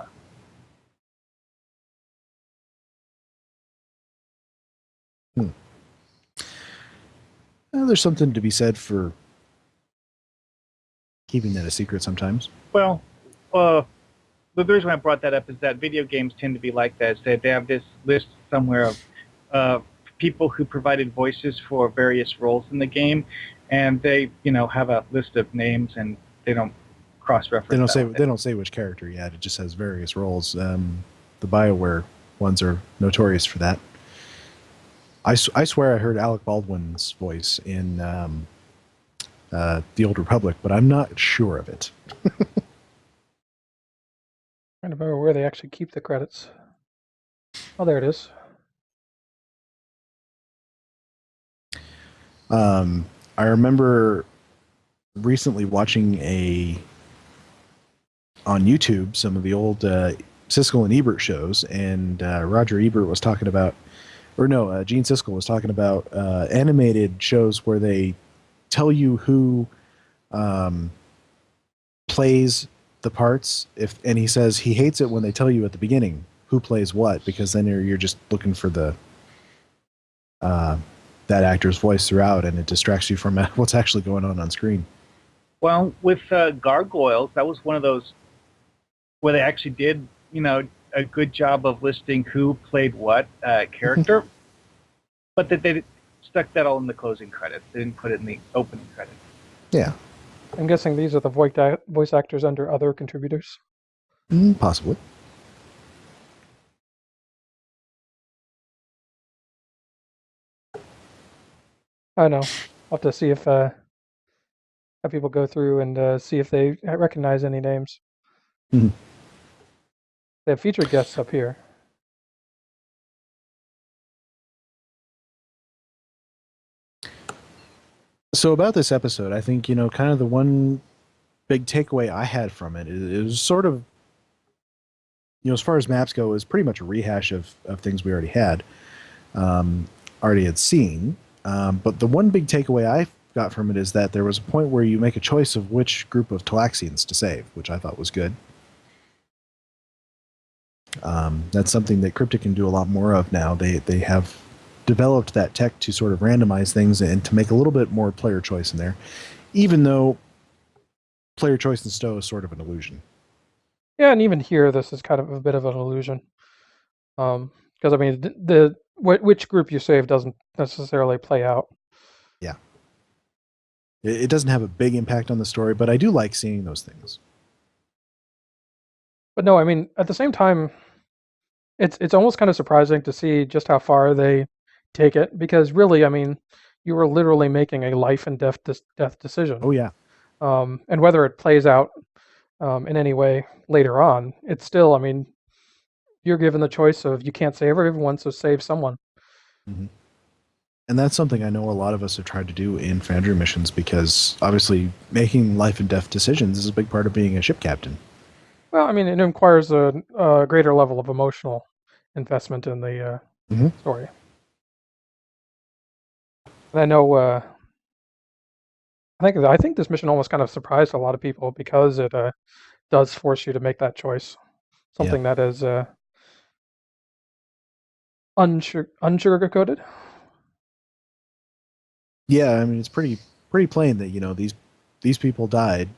Well, there's something to be said for keeping that a secret sometimes. Well, the reason I brought that up is that video games tend to be like that. They have this list somewhere of people who provided voices for various roles in the game, and they, have a list of names, and they don't cross-reference. They don't say which character yet. It just has various roles. The BioWare ones are notorious for that. I swear I heard Alec Baldwin's voice in The Old Republic, but I'm not sure of it. I don't remember where they actually keep the credits. Oh, there it is. I remember recently watching on YouTube some of the old Siskel and Ebert shows, and Roger Ebert was talking about, Gene Siskel was talking about animated shows where they tell you who plays the parts, and he says he hates it when they tell you at the beginning who plays what, because then you're just looking for the that actor's voice throughout, and it distracts you from what's actually going on screen. Well, with Gargoyles, that was one of those where they actually did, a good job of listing who played what character, but that they stuck that all in the closing credits. They didn't put it in the opening credits. Yeah. I'm guessing these are the voice actors under other contributors. Possibly. I know. I'll have to see if have people go through and see if they recognize any names. Mhm. They have featured guests up here. So about this episode, I think, kind of the one big takeaway I had from it is sort of, as far as maps go, is pretty much a rehash of things we already had seen. But the one big takeaway I got from it is that there was a point where you make a choice of which group of Talaxians to save, which I thought was good. That's something that Cryptic can do a lot more of now. They have developed that tech to sort of randomize things and to make a little bit more player choice in there, even though player choice in Stowe is sort of an illusion. Yeah, and even here, this is kind of a bit of an illusion. Because Because I mean, which group you save doesn't necessarily play out. Yeah. It doesn't have a big impact on the story, but I do like seeing those things. But no, I mean, at the same time, it's almost kind of surprising to see just how far they take it, because really, I mean, you were literally making a life and death decision. Oh yeah. And whether it plays out in any way later on, it's still, I mean, you're given the choice of you can't save everyone, so save someone. Mm-hmm. And that's something I know a lot of us have tried to do in Foundry missions, because obviously making life and death decisions is a big part of being a ship captain. Well, I mean, it requires a greater level of emotional investment in the story. And I know, I think this mission almost kind of surprised a lot of people, because it does force you to make that choice, something that is unsugar-coated. Yeah, I mean, it's pretty plain that, you know, these people died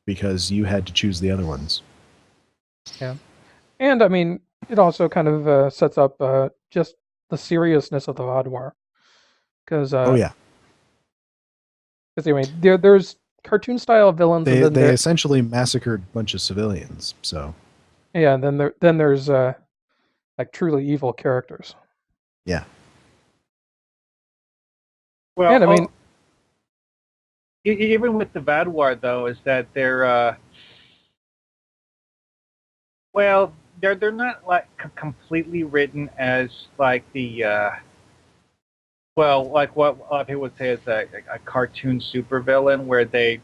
because you had to choose the other ones. Yeah. And I mean, it also kind of sets up just the seriousness of the Vaadwaur. Because oh yeah, I mean, there's cartoon-style villains, they and then essentially massacred a bunch of civilians. So yeah, and then there's like truly evil characters. yeah. Well, And I mean, even with the Vaadwaur, though, is that they're well, they're not like completely written as like the well, like what a lot of people would say is a cartoon supervillain, where they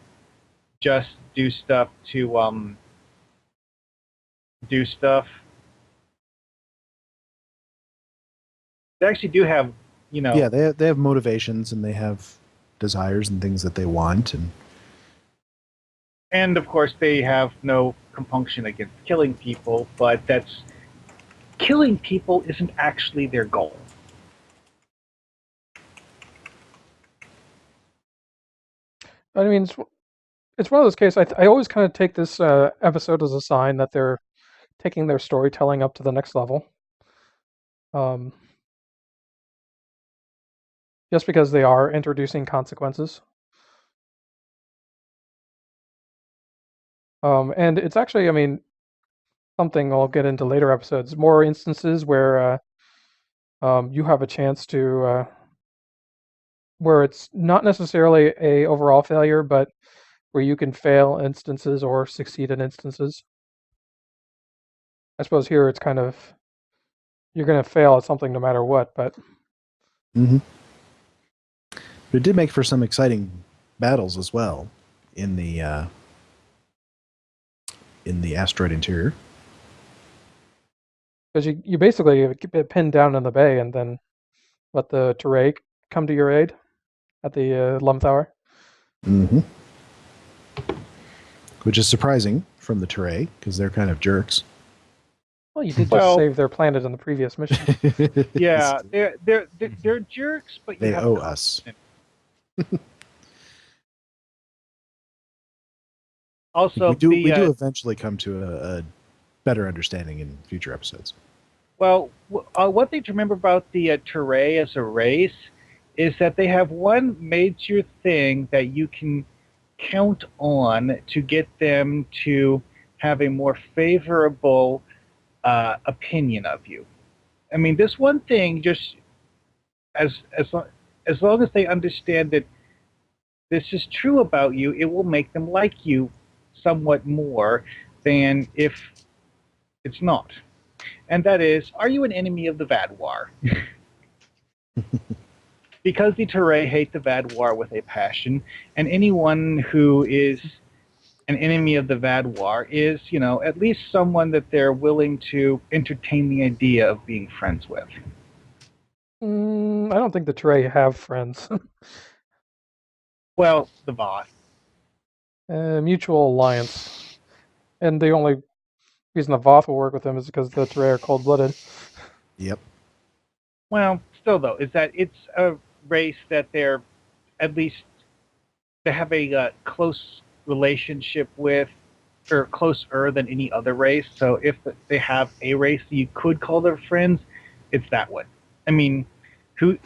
just do stuff to do stuff. They actually do have, you know. Yeah, they have motivations, and they have desires and things that they want, And of course, they have no compunction against killing people, but killing people isn't actually their goal. I mean, it's one of those cases. I always kind of take this episode as a sign that they're taking their storytelling up to the next level. Just because they are introducing consequences. And it's actually, I mean, something I'll get into later episodes. More instances where you have a chance to, where it's not necessarily a overall failure, but where you can fail instances or succeed in instances. I suppose here it's kind of, you're going to fail at something no matter what, but. But it did make for some exciting battles as well in the asteroid interior. Because you basically get pinned down in the bay, and then let the Teray come to your aid at the 11th hour. Mm-hmm. Which is surprising from the Teray, because they're kind of jerks. Well, you did just save their planet in the previous mission. Yeah, they're jerks, but they owe us. Also, we do eventually come to a better understanding in future episodes. Well, one thing to remember about the Teray as a race is that they have one major thing that you can count on to get them to have a more favorable opinion of you. I mean, this one thing, just as long as they understand that this is true about you, it will make them like you somewhat more than if it's not. And that is, are you an enemy of the Vaadwaur? Because the Teray hate the Vaadwaur with a passion, and anyone who is an enemy of the Vaadwaur is, you know, at least someone that they're willing to entertain the idea of being friends with. I don't think the Teray have friends. Well, the Voth. Mutual alliance. And the only reason the Voth will work with them is because the Teray are cold-blooded. Yep. Well, still though, is that it's a race that they're at least they have a close relationship with, or closer than any other race. So if they have a race that you could call their friends, it's that one. I mean, who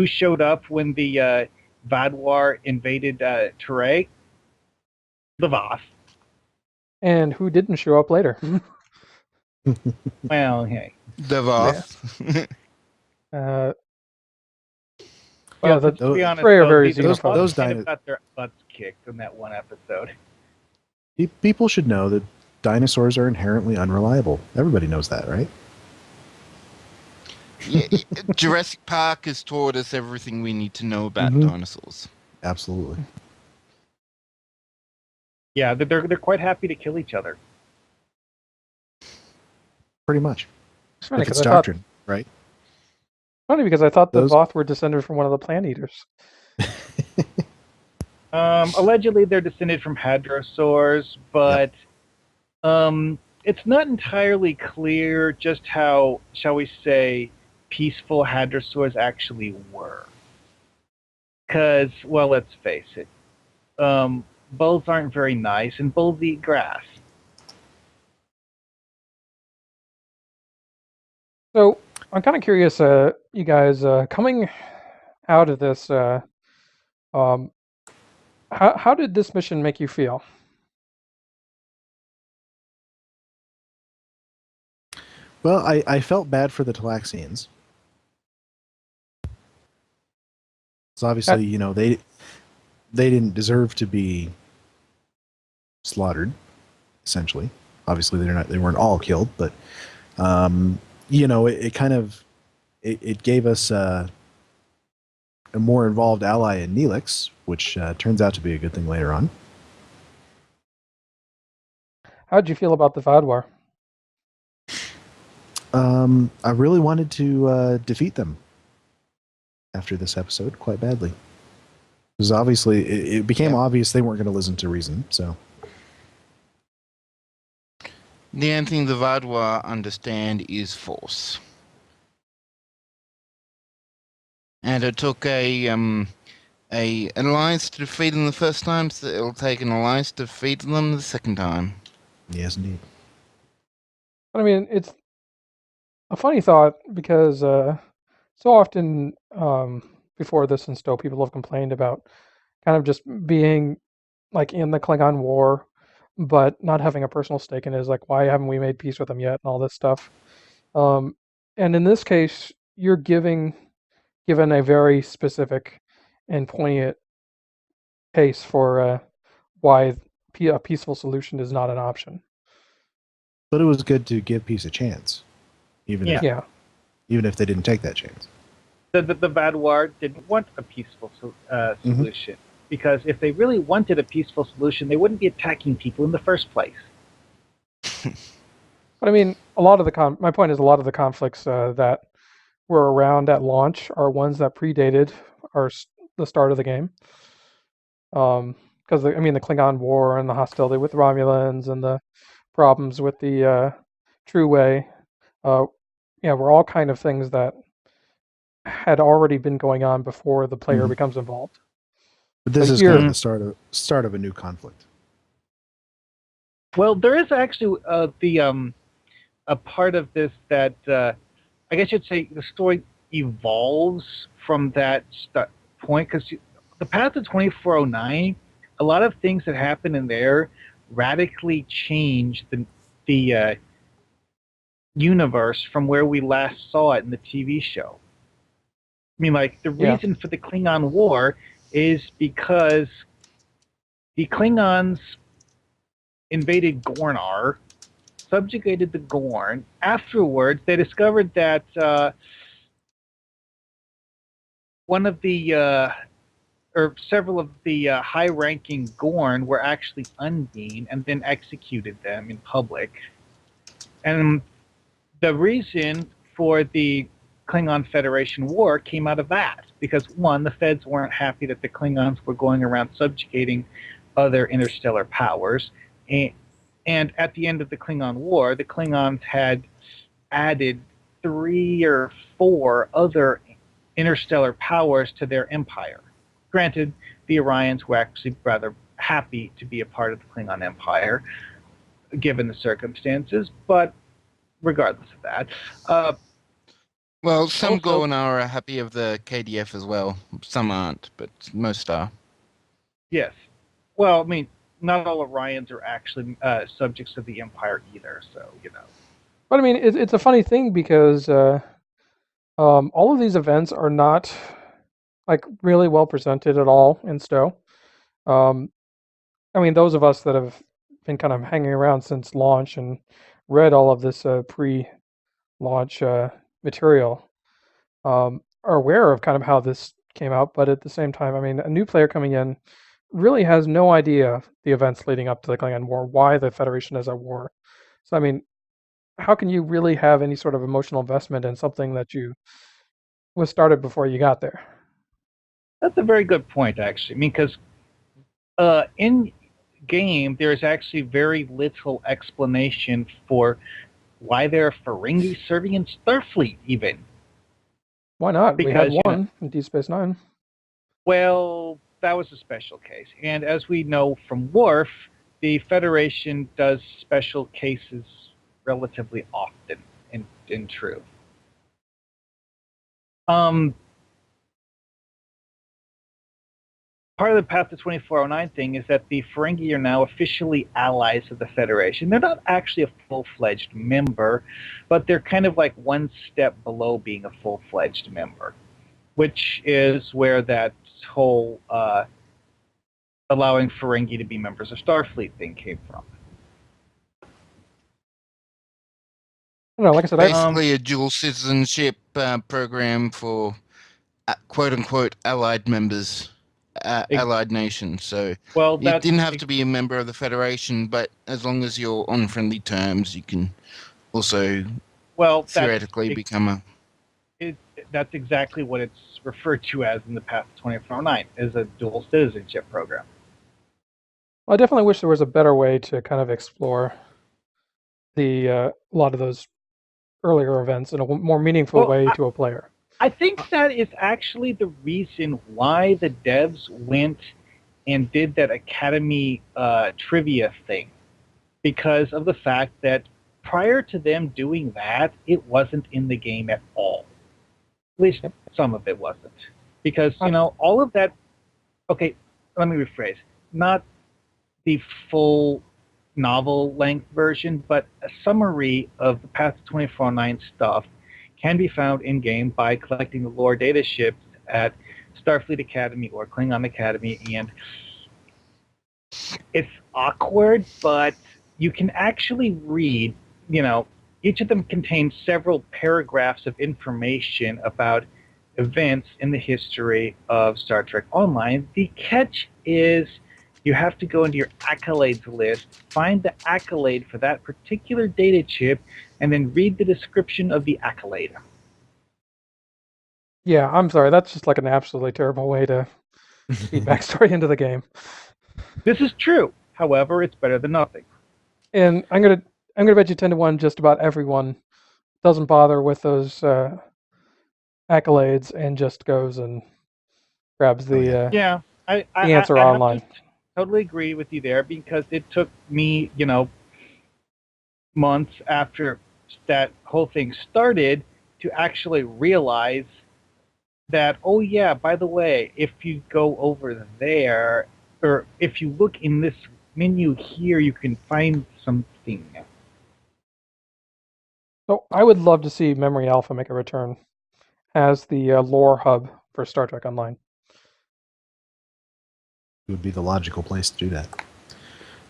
showed up when the Vadwar invaded Teray? The Voth. And who didn't show up later? Well, hey. The Voth. Yeah, Well, the to be honest, Trey are though, very the those xenophobic. those kind dino- of got their butts kicked in that one episode. People should know that dinosaurs are inherently unreliable. Everybody knows that, right? Yeah, Jurassic Park has taught us everything we need to know about Mhm. dinosaurs. Absolutely. Yeah, they're quite happy to kill each other. Pretty much. It's funny If it's because I thought doctrine, right? the Those- Voth were descended from one of the plant eaters. Allegedly, they're descended from hadrosaurs, but it's not entirely clear just how, shall we say, peaceful hadrosaurs actually were. Because, well, let's face it, bulls aren't very nice, and bulls eat grass. So I'm kind of curious, you guys, coming out of this, how did this mission make you feel? Well, I felt bad for the Talaxians. So obviously, they didn't deserve to be slaughtered. Essentially, obviously they weren't all killed, but it kind of it gave us a more involved ally in Neelix, which turns out to be a good thing later on. How did you feel about the Vadwar? I really wanted to defeat them after this episode quite badly. Because obviously, it became obvious they weren't going to listen to reason. So The only thing the Vadwar understand is force. And it took an alliance to defeat them the first time, so it'll take an alliance to defeat them the second time. yes, indeed. But I mean, it's a funny thought because so often before this in Stowe, people have complained about kind of just being like in the Klingon War, but not having a personal stake in it. Is like, why haven't we made peace with them yet, and all this stuff. And in this case, you're given a very specific and poignant case for why a peaceful solution is not an option. But it was good to give peace a chance, even if they didn't take that chance. The Vadwar didn't want a peaceful solution. Because if they really wanted a peaceful solution, they wouldn't be attacking people in the first place. But I mean, a lot of my point is a lot of the conflicts that were around at launch are ones that predated the start of the game. Because the Klingon War and the hostility with Romulans and the problems with the True Way, were all kind of things that had already been going on before the player becomes involved. But this is here- kind of the start of a new conflict. Well, there is actually a part of this that I guess you'd say the story evolves from that point, because the path to 2409, a lot of things that happen in there radically change the universe from where we last saw it in the TV show. I mean, like, the reason for the Klingon War is because the Klingons invaded Gornar, subjugated the Gorn. Afterwards, they discovered that one of the or several of the high-ranking Gorn were actually Undine, and then executed them in public. And the reason for the Klingon Federation War came out of that, because one, the Feds weren't happy that the Klingons were going around subjugating other interstellar powers, and at the end of the Klingon War, the Klingons had added 3 or 4 other interstellar powers to their empire. Granted, the Orions were actually rather happy to be a part of the Klingon Empire, given the circumstances, but regardless of that, Well, some Also- Gornar are happy of the KDF as well. Some aren't, but most are. Yes. Well, I mean, not all Orions are actually subjects of the Empire either, so, you know. But I mean, it's a funny thing because all of these events are not like really well presented at all in Stowe. Um, I mean, those of us that have been kind of hanging around since launch and read all of this pre-launch material are aware of kind of how this came out. But at the same time, I mean, a new player coming in really has no idea the events leading up to the Klingon War, why the Federation is at war. So I mean, how can you really have any sort of emotional investment in something that you was started before you got there? That's a very good point, actually. I mean, because in game, there's actually very little explanation for why there are Ferengi serving in Starfleet, even. Why not? We had Because, you know, one in Deep Space Nine. well, that was a special case. And as we know from Worf, the Federation does special cases relatively often, in truth. Part of the Path to 2409 thing is that the Ferengi are now officially allies of the Federation. They're not actually a full-fledged member, but they're kind of like one step below being a full-fledged member, which is where that whole allowing Ferengi to be members of Starfleet thing came from. I don't know, like I said, Basically, a dual citizenship program for quote-unquote allied members, allied nations. So Well, you didn't have to be a member of the Federation, but as long as you're on friendly terms, you can also theoretically become a... That's exactly what it's referred to as in the Path to 2409, is a dual citizenship program. I definitely wish there was a better way to kind of explore the a lot of those earlier events in a more meaningful way to a player. I think that is actually the reason why the devs went and did that Academy trivia thing, because of the fact that prior to them doing that, it wasn't in the game at all. At least some of it wasn't. Because, you know, all of that... Okay, let me rephrase. Not the full novel-length version, but a summary of the Path to 2409 stuff can be found in-game by collecting the lore data ships at Starfleet Academy or Klingon Academy, and it's awkward, but you can actually read, you know, each of them contains several paragraphs of information about events in the history of Star Trek Online. The catch is you have to go into your accolades list, find the accolade for that particular data chip, and then read the description of the accolade. Yeah, I'm sorry. That's just like an absolutely terrible way to feed backstory into the game. This is true. However, it's better than nothing. And I'm gonna bet you 10-1 just about everyone doesn't bother with those accolades and just goes and grabs the the answer online. Have to totally agree with you there, because it took me, you know, months after that whole thing started to actually realize that, oh yeah, by the way, if you go over there, or if you look in this menu here, you can find something. So I would love to see Memory Alpha make a return as the lore hub for Star Trek Online. It would be the logical place to do that.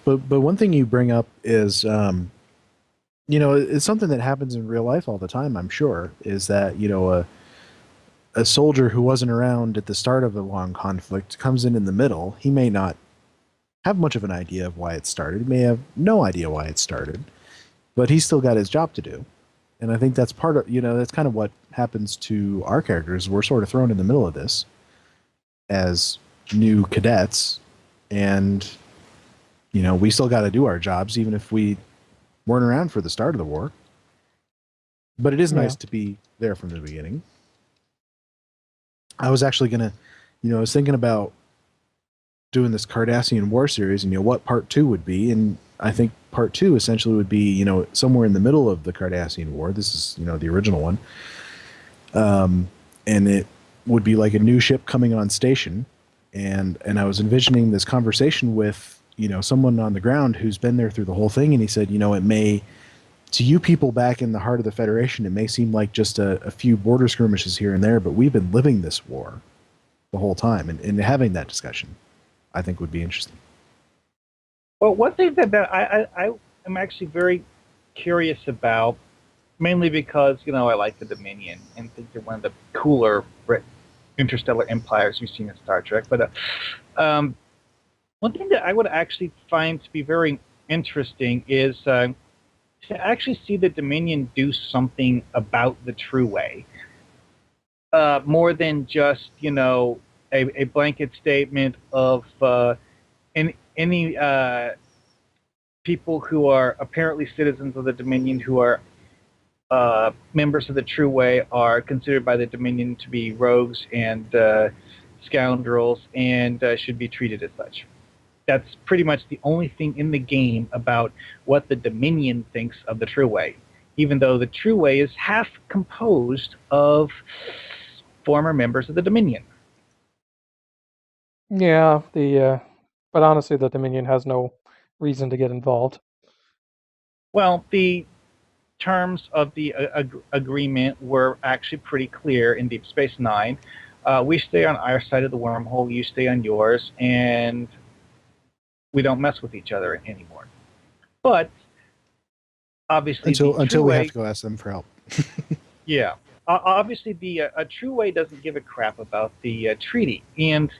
But one thing you bring up is, you know, it's something that happens in real life all the time, I'm sure, is that, you know, a soldier who wasn't around at the start of a long conflict comes in the middle. He may not have much of an idea of why it started. He may have no idea why it started, but he's still got his job to do. And I think that's part of, you know, that's kind of what happens to our characters. We're sort of thrown in the middle of this as new cadets, and, you know, we still got to do our jobs, even if we weren't around for the start of the war. But it is nice to be there from the beginning. I was actually going to, you know, I was thinking about doing this Cardassian War series and, you know, what part 2 would be. And I think part 2 essentially would be, you know, somewhere in the middle of the Cardassian War. This is, you know, the original one. and it would be like a new ship coming on station, and I was envisioning this conversation with someone on the ground who's been there through the whole thing, and he said, it may, to you people back in the heart of the Federation, it may seem like just a few border skirmishes here and there, but we've been living this war the whole time, and having that discussion, I think, would be interesting. Well, one thing that I am actually very curious about, mainly because I like the Dominion and think they're one of the cooler interstellar empires we've seen in Star Trek. But one thing that I would actually find to be very interesting is to actually see the Dominion do something about the True Way, more than just a blanket statement of any people who are apparently citizens of the Dominion who are members of the True Way are considered by the Dominion to be rogues and scoundrels and should be treated as such. That's pretty much the only thing in the game about what the Dominion thinks of the True Way, even though the True Way is half composed of former members of the Dominion. Yeah, but honestly, the Dominion has no reason to get involved. Well, the terms of the agreement were actually pretty clear in Deep Space Nine. We stay on our side of the wormhole, you stay on yours, and we don't mess with each other anymore. But obviously, until we have to go ask them for help. Yeah, obviously the True Way doesn't give a crap about the treaty, and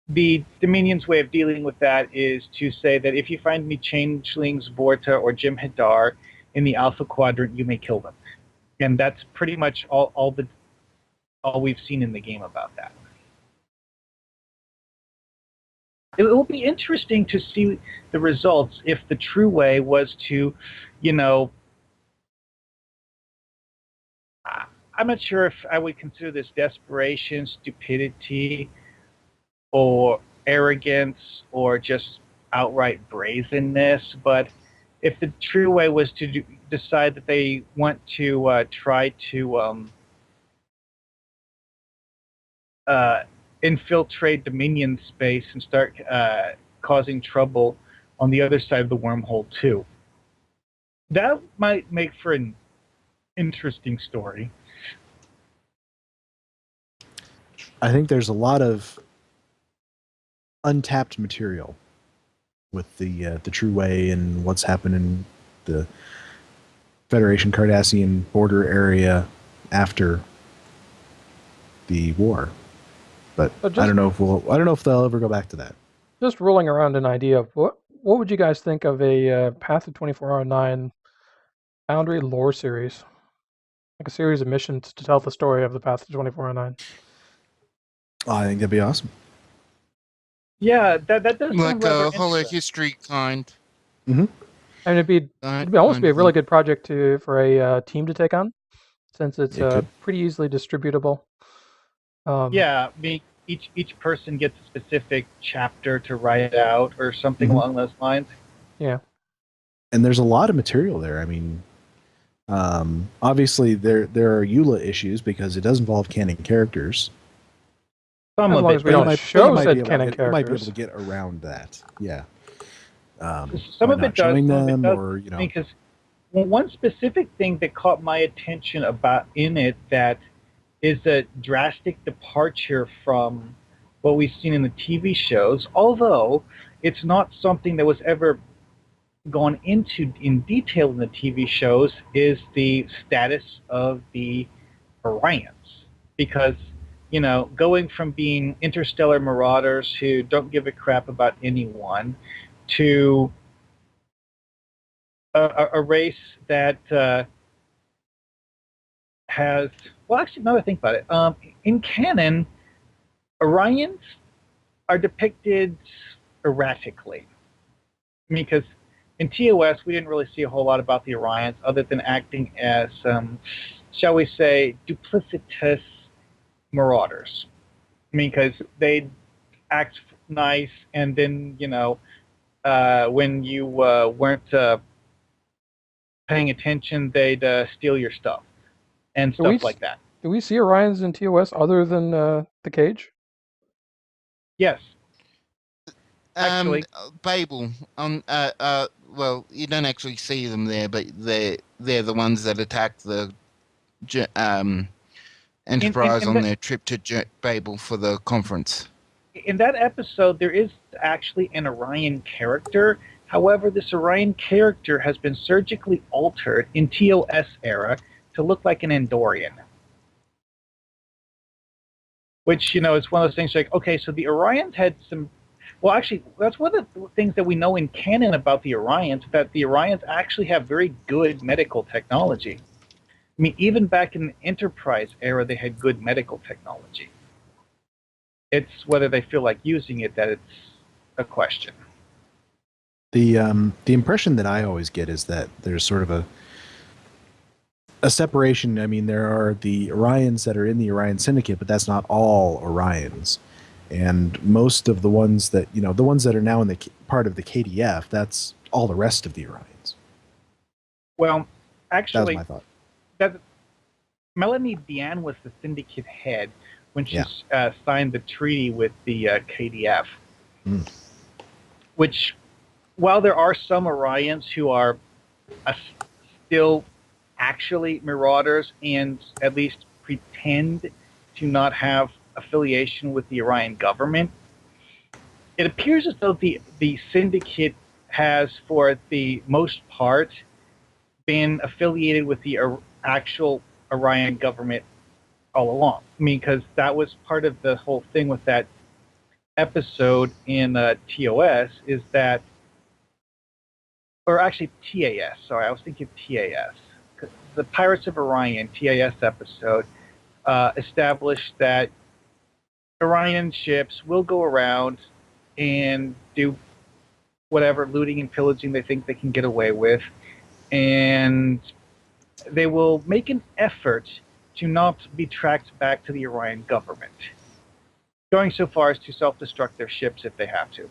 the Dominion's way of dealing with that is to say that if you find any changelings, Vorta, or Jim Hadar in the Alpha Quadrant, you may kill them, and that's pretty much all we've seen in the game about that. It will be interesting to see the results if the True Way was to, I'm not sure if I would consider this desperation, stupidity, or arrogance, or just outright brazenness, but if the True Way was to decide that they want to try to infiltrate Dominion space and start causing trouble on the other side of the wormhole too, that might make for an interesting story. I think there's a lot of untapped material with the True Way and what's happened in the Federation Cardassian border area after the war, but I don't know if they'll ever go back to that. Just rolling around an idea of what would you guys think of a Path of 2409 Foundry lore series, like a series of missions to tell the story of the Path of 2409? I think that'd be awesome. Yeah, that does sound like rather a holo interesting. history kind. Mm-hmm. And it'd almost be a really good project for a team to take on, since it's pretty easily distributable. Yeah, each person gets a specific chapter to write out or something along those lines. Yeah. And there's a lot of material there. I mean, obviously there are EULA issues because it does involve canon characters. As long as we don't show said canon characters. You might be able to get around that. Yeah. Some of it does. Showing some them, of it does, or because one specific thing that caught my attention about in it that is a drastic departure from what we've seen in the TV shows, although it's not something that was ever gone into in detail in the TV shows, is the status of the Orions. Because, going from being interstellar marauders who don't give a crap about anyone to a race that has... Well, actually, now that I think about it, in canon, Orions are depicted erratically. I mean, because in TOS, we didn't really see a whole lot about the Orions other than acting as, shall we say, duplicitous marauders. I mean, because they'd act nice, and then, when you weren't paying attention, they'd steal your stuff and stuff like that. Do we see Orions in TOS other than the cage? Yes. Actually. Babel on well, you don't actually see them there, but they're the ones that attack the Enterprise in on the- their trip to Babel for the conference. In that episode, there is actually an Orion character. However, this Orion character has been surgically altered in TOS era to look like an Andorian. Which, is one of those things like, okay, so the Orions had some... Well, actually, that's one of the things that we know in canon about the Orions, that the Orions actually have very good medical technology. I mean, even back in the Enterprise era, they had good medical technology. It's whether they feel like using it that it's a question. The impression that I always get is that there's sort of a separation. I mean, there are the Orions that are in the Orion Syndicate, but that's not all Orions. And most of the ones that, the ones that are now in the part of the KDF, that's all the rest of the Orions. Well, That actually, was my thought. Melanie Deanne was the Syndicate head when she Yeah. signed the treaty with the KDF. Mm. Which, while there are some Orions who are still actually Marauders and at least pretend to not have affiliation with the Orion government, it appears as though the Syndicate has, for the most part, been affiliated with the actual Orion government all along. I mean, because that was part of the whole thing with that episode in TOS, is that, or actually TAS, sorry, I was thinking TAS. The Pirates of Orion TAS episode established that Orion ships will go around and do whatever looting and pillaging they think they can get away with, and they will make an effort to not be tracked back to the Orion government, going so far as to self-destruct their ships if they have to.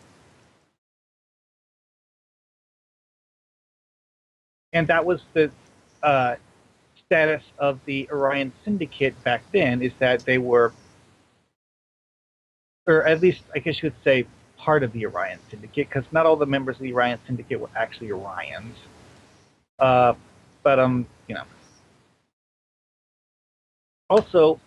And that was the status of the Orion Syndicate back then, is that they were, or at least I guess you could say, part of the Orion Syndicate, because not all the members of the Orion Syndicate were actually Orions. But also,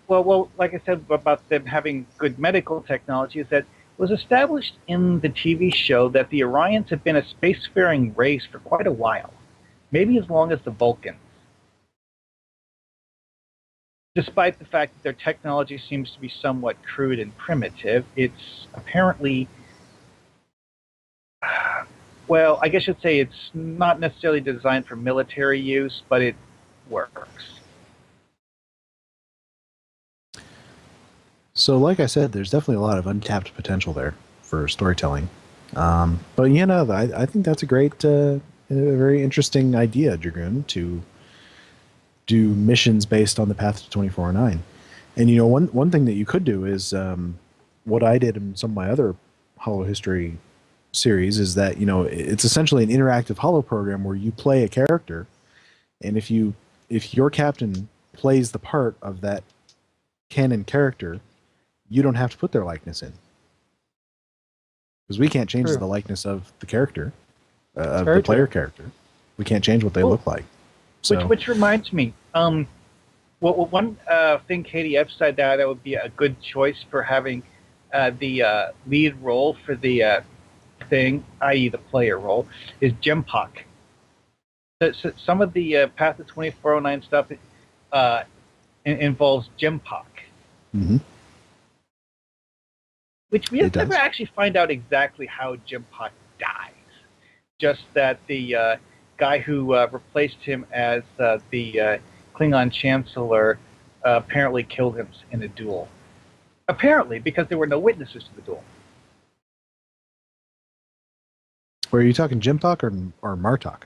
well, like I said about them having good medical technology, is that it was established in the TV show that the Orions have been a spacefaring race for quite a while, maybe as long as the Vulcans. Despite the fact that their technology seems to be somewhat crude and primitive, it's apparently, well, I guess you'd say it's not necessarily designed for military use, but it works. So, like I said, there's definitely a lot of untapped potential there for storytelling. But I think that's a great, a very interesting idea, Dragoon, to do missions based on the path to 2409. And one thing that you could do is what I did in some of my other Holo History series is that it's essentially an interactive Holo program where you play a character, and if your captain plays the part of that canon character, you don't have to put their likeness in, because we can't change True. the likeness of the character, of Very the player true. character. We can't change what they Well, look like. So Which reminds me, one thing KDF said that would be a good choice for having the lead role for the thing, i.e. the player role, is Gempak. So some of the Path to 2409 stuff involves Gempak, mhm. which we It have never does. actually find out exactly how Gempak dies. Just that the guy who replaced him as the Klingon Chancellor apparently killed him in a duel. Apparently, because there were no witnesses to the duel. Were you talking Jimpak or Martok?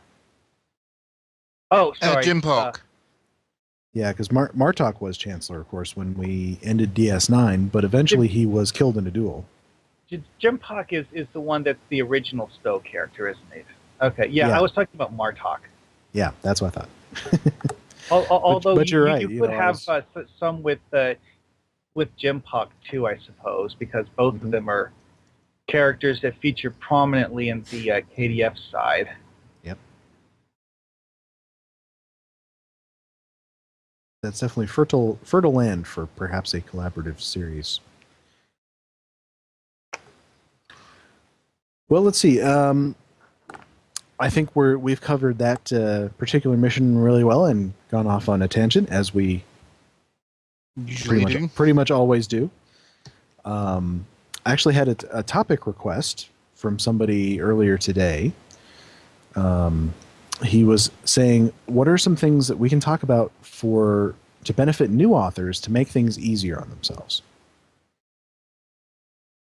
Oh, sorry. Jim Polk. Yeah, because Martok was Chancellor, of course, when we ended DS9, but eventually he was killed in a duel. Gempak is the one that's the original Stowe character, isn't it? Okay, yeah, Yeah. I was talking about Martok. Yeah, that's what I thought. Although but you're you, right. you You could know, have some with Jimpock too, I suppose, because both of them are characters that feature prominently in the KDF side. Yep. That's definitely fertile land for perhaps a collaborative series. Well, let's see. I think we've covered that particular mission really well and gone off on a tangent, as we pretty much always do. I actually had a topic request from somebody earlier today. He was saying, what are some things that we can talk about to benefit new authors to make things easier on themselves?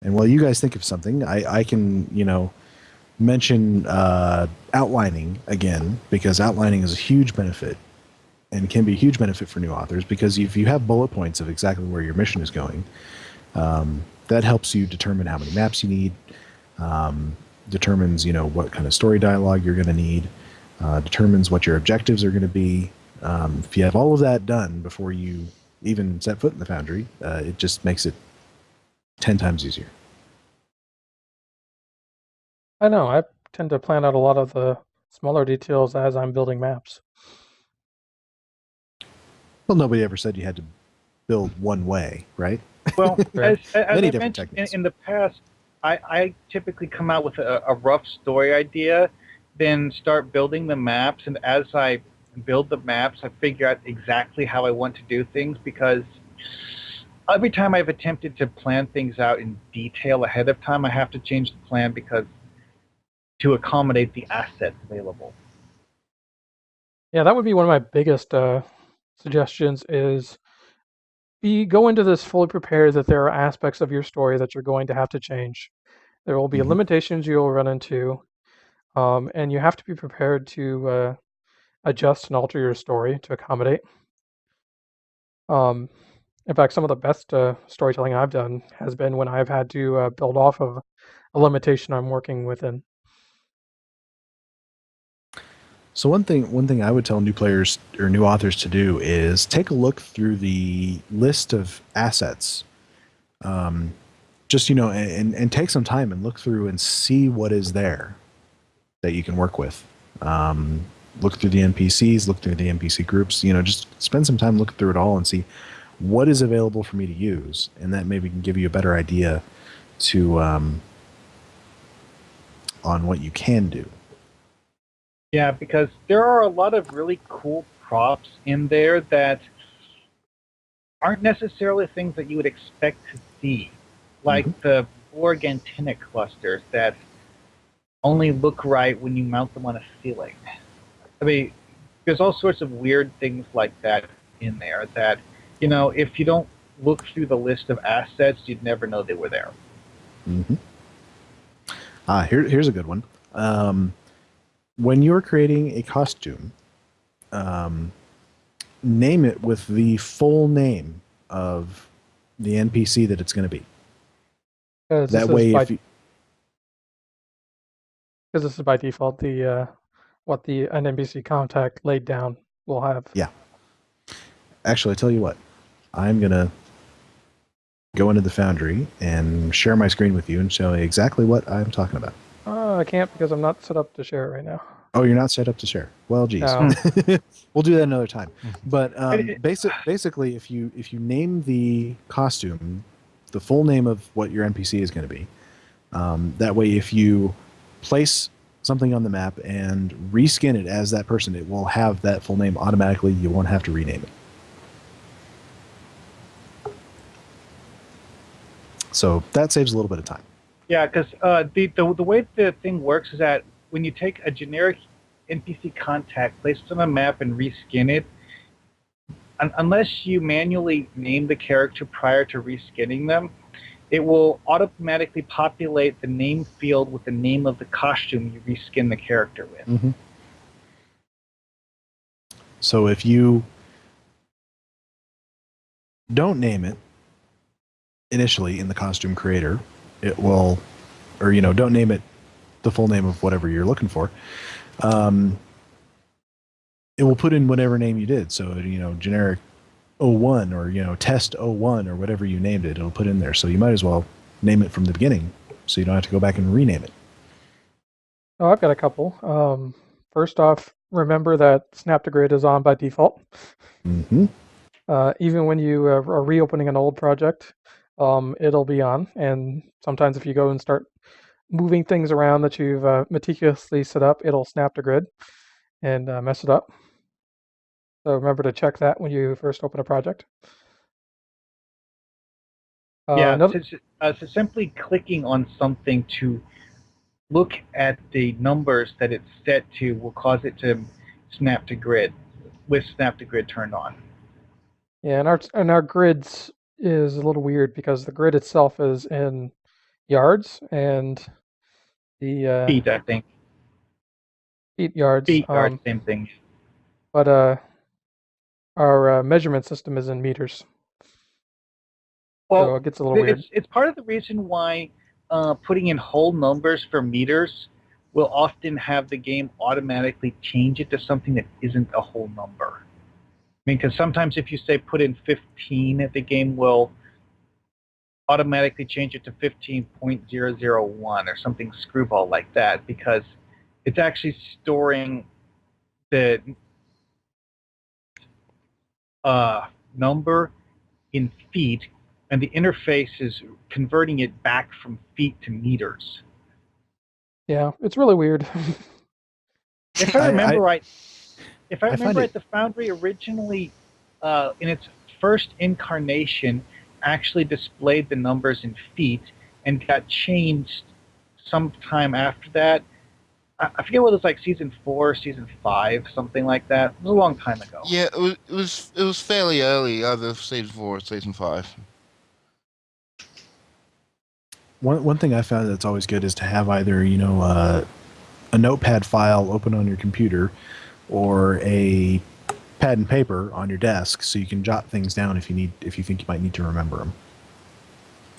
And while you guys think of something, I can, mention outlining again, because outlining is a huge benefit and can be a huge benefit for new authors, because if you have bullet points of exactly where your mission is going, that helps you determine how many maps you need, determines, what kind of story dialogue you're going to need, determines what your objectives are going to be. If you have all of that done before you even set foot in the Foundry, it just makes it 10 times easier. I know. I tend to plan out a lot of the smaller details as I'm building maps. Well, nobody ever said you had to build one way, right? Well, Right. as Many I different mentioned techniques. in the past, I typically come out with a rough story idea, then start building the maps, and as I build the maps, I figure out exactly how I want to do things, because every time I've attempted to plan things out in detail ahead of time, I have to change the plan because to accommodate the assets available. Yeah, that would be one of my biggest suggestions is go into this fully prepared that there are aspects of your story that you're going to have to change. There will be Mhm. limitations you'll run into, and you have to be prepared to adjust and alter your story to accommodate. In fact, some of the best storytelling I've done has been when I've had to build off of a limitation I'm working within. So one thing I would tell new players or new authors to do is take a look through the list of assets. Just, and take some time and look through and see what is there that you can work with. Look through the NPCs, look through the NPC groups, just spend some time looking through it all and see what is available for me to use. And that maybe can give you a better idea on what you can do. Yeah, because there are a lot of really cool props in there that aren't necessarily things that you would expect to see, like the Borg antenna clusters that only look right when you mount them on a ceiling. I mean, there's all sorts of weird things like that in there that, if you don't look through the list of assets, you'd never know they were there. Mm-hmm. Here's a good one. When you're creating a costume, name it with the full name of the NPC that it's going to be. That way, because this is by default what an NPC contact laid down will have. Yeah. Actually, I tell you what, I'm going to go into the Foundry and share my screen with you and show you exactly what I'm talking about. I can't because I'm not set up to share it right now. Oh, you're not set up to share. Well, geez. No. We'll do that another time. But basically, if you name the costume, the full name of what your NPC is going to be, that way, if you place something on the map and reskin it as that person, it will have that full name automatically. You won't have to rename it. So that saves a little bit of time. Yeah, because the way the thing works is that when you take a generic NPC contact, place it on a map, and reskin it, unless you manually name the character prior to reskinning them, it will automatically populate the name field with the name of the costume you reskin the character with. Mm-hmm. So if you don't name it initially in the costume creator, it will, or don't name it the full name of whatever you're looking for. it will put in whatever name you did. So, generic 01 or, test 01 or whatever you named it, it'll put in there. So you might as well name it from the beginning so you don't have to go back and rename it. Oh, I've got a couple. First off, remember that Snap to Grid is on by default. Mm-hmm. Even when you are reopening an old project, it'll be on. And sometimes if you go and start moving things around that you've meticulously set up, it'll snap to grid and mess it up. So remember to check that when you first open a project. So simply clicking on something to look at the numbers that it's set to will cause it to snap to grid with snap to grid turned on. Yeah, and our grids is a little weird because the grid itself is in yards and the Feet, I think. feet yards. Feet are same thing. But our measurement system is in meters. Well, so it gets a little weird. It's part of the reason why putting in whole numbers for meters will often have the game automatically change it to something that isn't a whole number. I mean, because sometimes if you say put in 15, the game will automatically change it to 15.001 or something screwball like that, because it's actually storing the number in feet, and the interface is converting it back from feet to meters. Yeah, it's really weird. If I remember right, the Foundry originally, in its first incarnation, actually displayed the numbers in feet and got changed sometime after that. I forget whether it was like season 4, season 5, something like that. It was a long time ago. Yeah, it was fairly early, either season 4 or season 5. One thing I found that's always good is to have either a notepad file open on your computer or a pad and paper on your desk, so you can jot things down if you think you might need to remember them,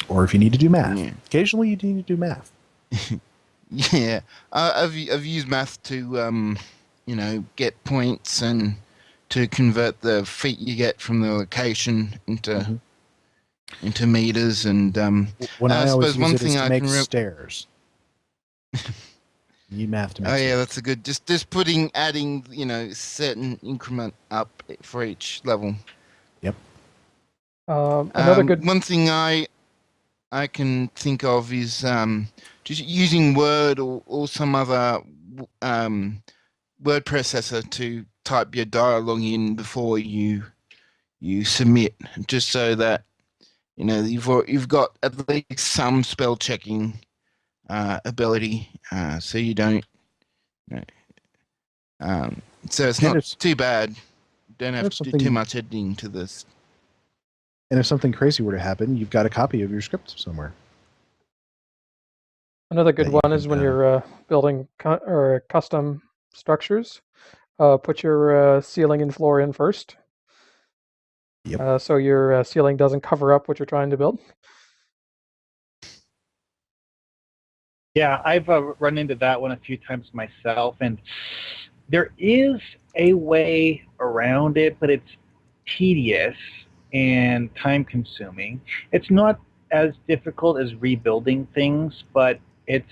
or if you need to do math. Yeah. Occasionally, you need to do math. Yeah, I've used math to get points and to convert the feet you get from the location into meters, and when I always use it is to make stairs. You math to make stairs. Yeah, that's a good. Just adding certain increment up for each level. Yep. Another good one thing I can think of is just using Word or some other word processor to type your dialogue in before you submit, just so that you've got at least some spell checking ability, so you don't. So it's not too bad. Don't have to do too much editing to this. And if something crazy were to happen, you've got a copy of your script somewhere. Another good one is when you're building custom structures, put your ceiling and floor in first. Yep. So your ceiling doesn't cover up what you're trying to build. Yeah, I've run into that one a few times myself, and there is a way around it, but it's tedious and time-consuming. It's not as difficult as rebuilding things, but it's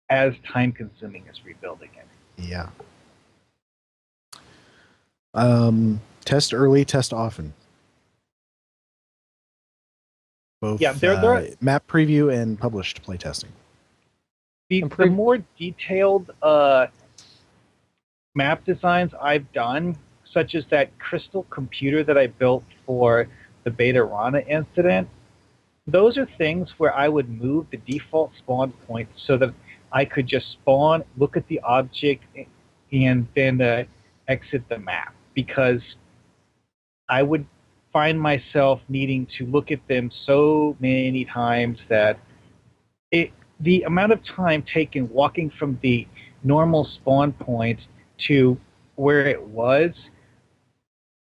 as time-consuming as rebuilding it. Yeah. Test early, test often. Both map preview and published playtesting. The more detailed map designs I've done, such as that crystal computer that I built for the Beta Rana incident, those are things where I would move the default spawn point so that I could just spawn, look at the object, and then exit the map, because I would find myself needing to look at them so many times that the amount of time taken walking from the normal spawn point to where it was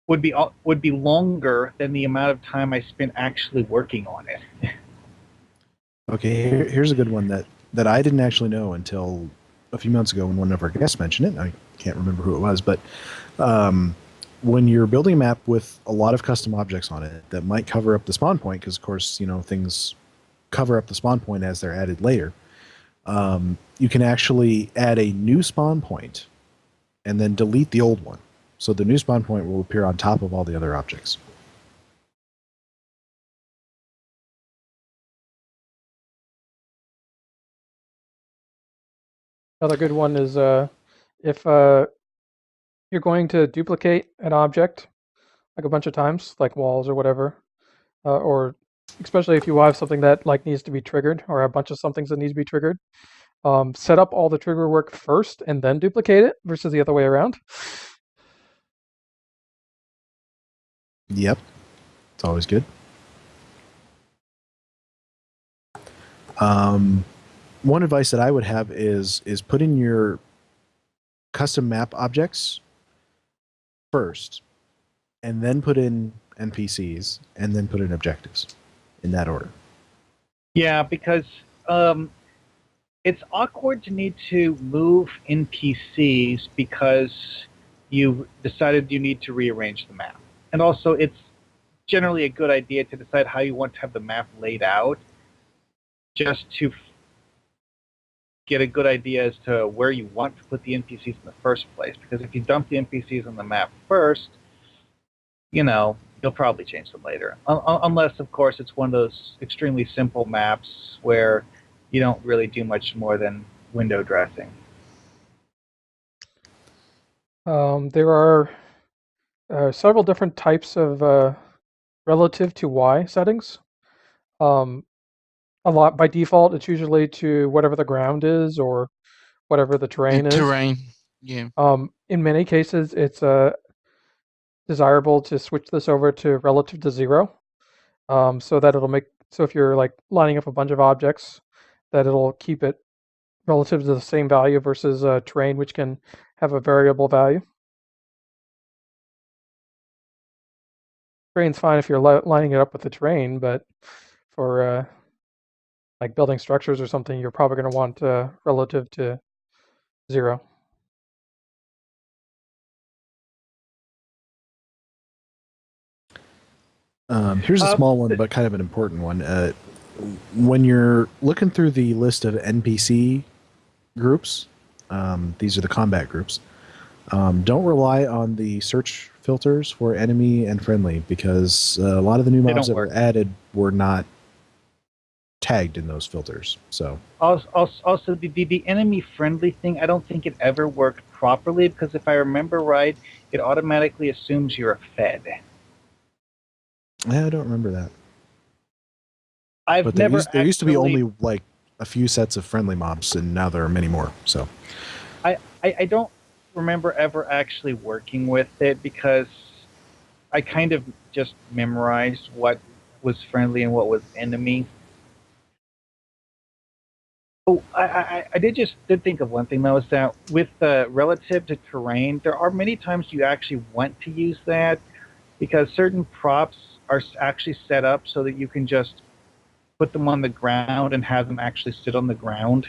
would be longer than the amount of time I spent actually working on it. Okay, here's a good one that I didn't actually know until a few months ago when one of our guests mentioned it. I can't remember who it was, but when you're building a map with a lot of custom objects on it that might cover up the spawn point, because of course, things cover up the spawn point as they're added later, you can actually add a new spawn point and then delete the old one. So the new spawn point will appear on top of all the other objects. Another good one is if you're going to duplicate an object like a bunch of times, like walls or whatever, or especially if you have something that like needs to be triggered or a bunch of somethings that needs to be triggered, set up all the trigger work first and then duplicate it versus the other way around. Yep. It's always good. One advice that I would have is put in your custom map objects first, and then put in NPCs, and then put in objectives in that order. Yeah, because it's awkward to need to move NPCs because you decided you need to rearrange the map. And also, it's generally a good idea to decide how you want to have the map laid out, just to get a good idea as to where you want to put the NPCs in the first place. Because if you dump the NPCs on the map first, you'll probably change them later. Unless, of course, it's one of those extremely simple maps where you don't really do much more than window dressing. There are several different types of relative to Y settings. A lot by default, it's usually to whatever the ground is or whatever the terrain is. Terrain, yeah. In many cases, it's desirable to switch this over to relative to 0, so that so if you're like lining up a bunch of objects, that it'll keep it relative to the same value versus terrain, which can have a variable value. Terrain's fine if you're lining it up with the terrain, but for like building structures or something, you're probably going to want relative to 0. Here's a small one, but kind of an important one. When you're looking through the list of NPC groups, these are the combat groups, don't rely on the search filters for enemy and friendly, because a lot of the new mobs that were added were not tagged in those filters. So also the enemy friendly thing, I don't think it ever worked properly, because if I remember right, it automatically assumes you're a fed. I don't remember that. There used to be only like a few sets of friendly mobs, and now there are many more. So I don't remember ever actually working with it, because I kind of just memorized what was friendly and what was enemy. Oh, I did think of one thing, though, is that with relative to terrain, there are many times you actually want to use that, because certain props are actually set up so that you can just put them on the ground and have them actually sit on the ground.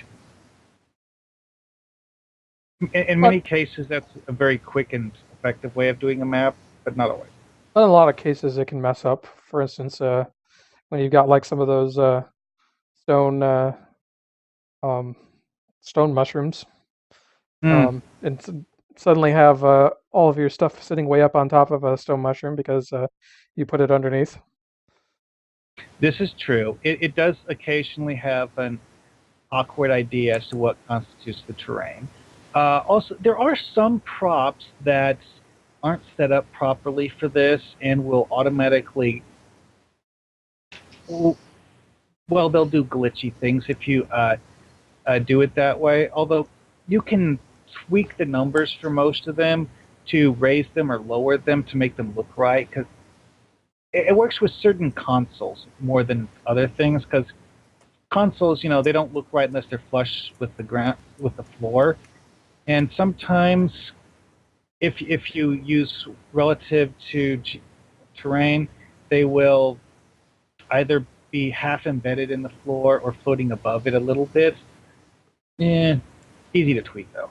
In many cases, that's a very quick and effective way of doing a map, but not always. But in a lot of cases, it can mess up. For instance, when you've got like some of those stone mushrooms, and suddenly have all of your stuff sitting way up on top of a stone mushroom because you put it underneath. This is true. It does occasionally have an awkward idea as to what constitutes the terrain. Also, there are some props that aren't set up properly for this and will automatically, well, they'll do glitchy things if you do it that way. Although you can tweak the numbers for most of them to raise them or lower them to make them look right, because it works with certain consoles more than other things, because consoles, they don't look right unless they're flush with the ground, with the floor. And sometimes if you use relative to terrain, they will either be half embedded in the floor or floating above it a little bit. Yeah, Easy to tweak, though.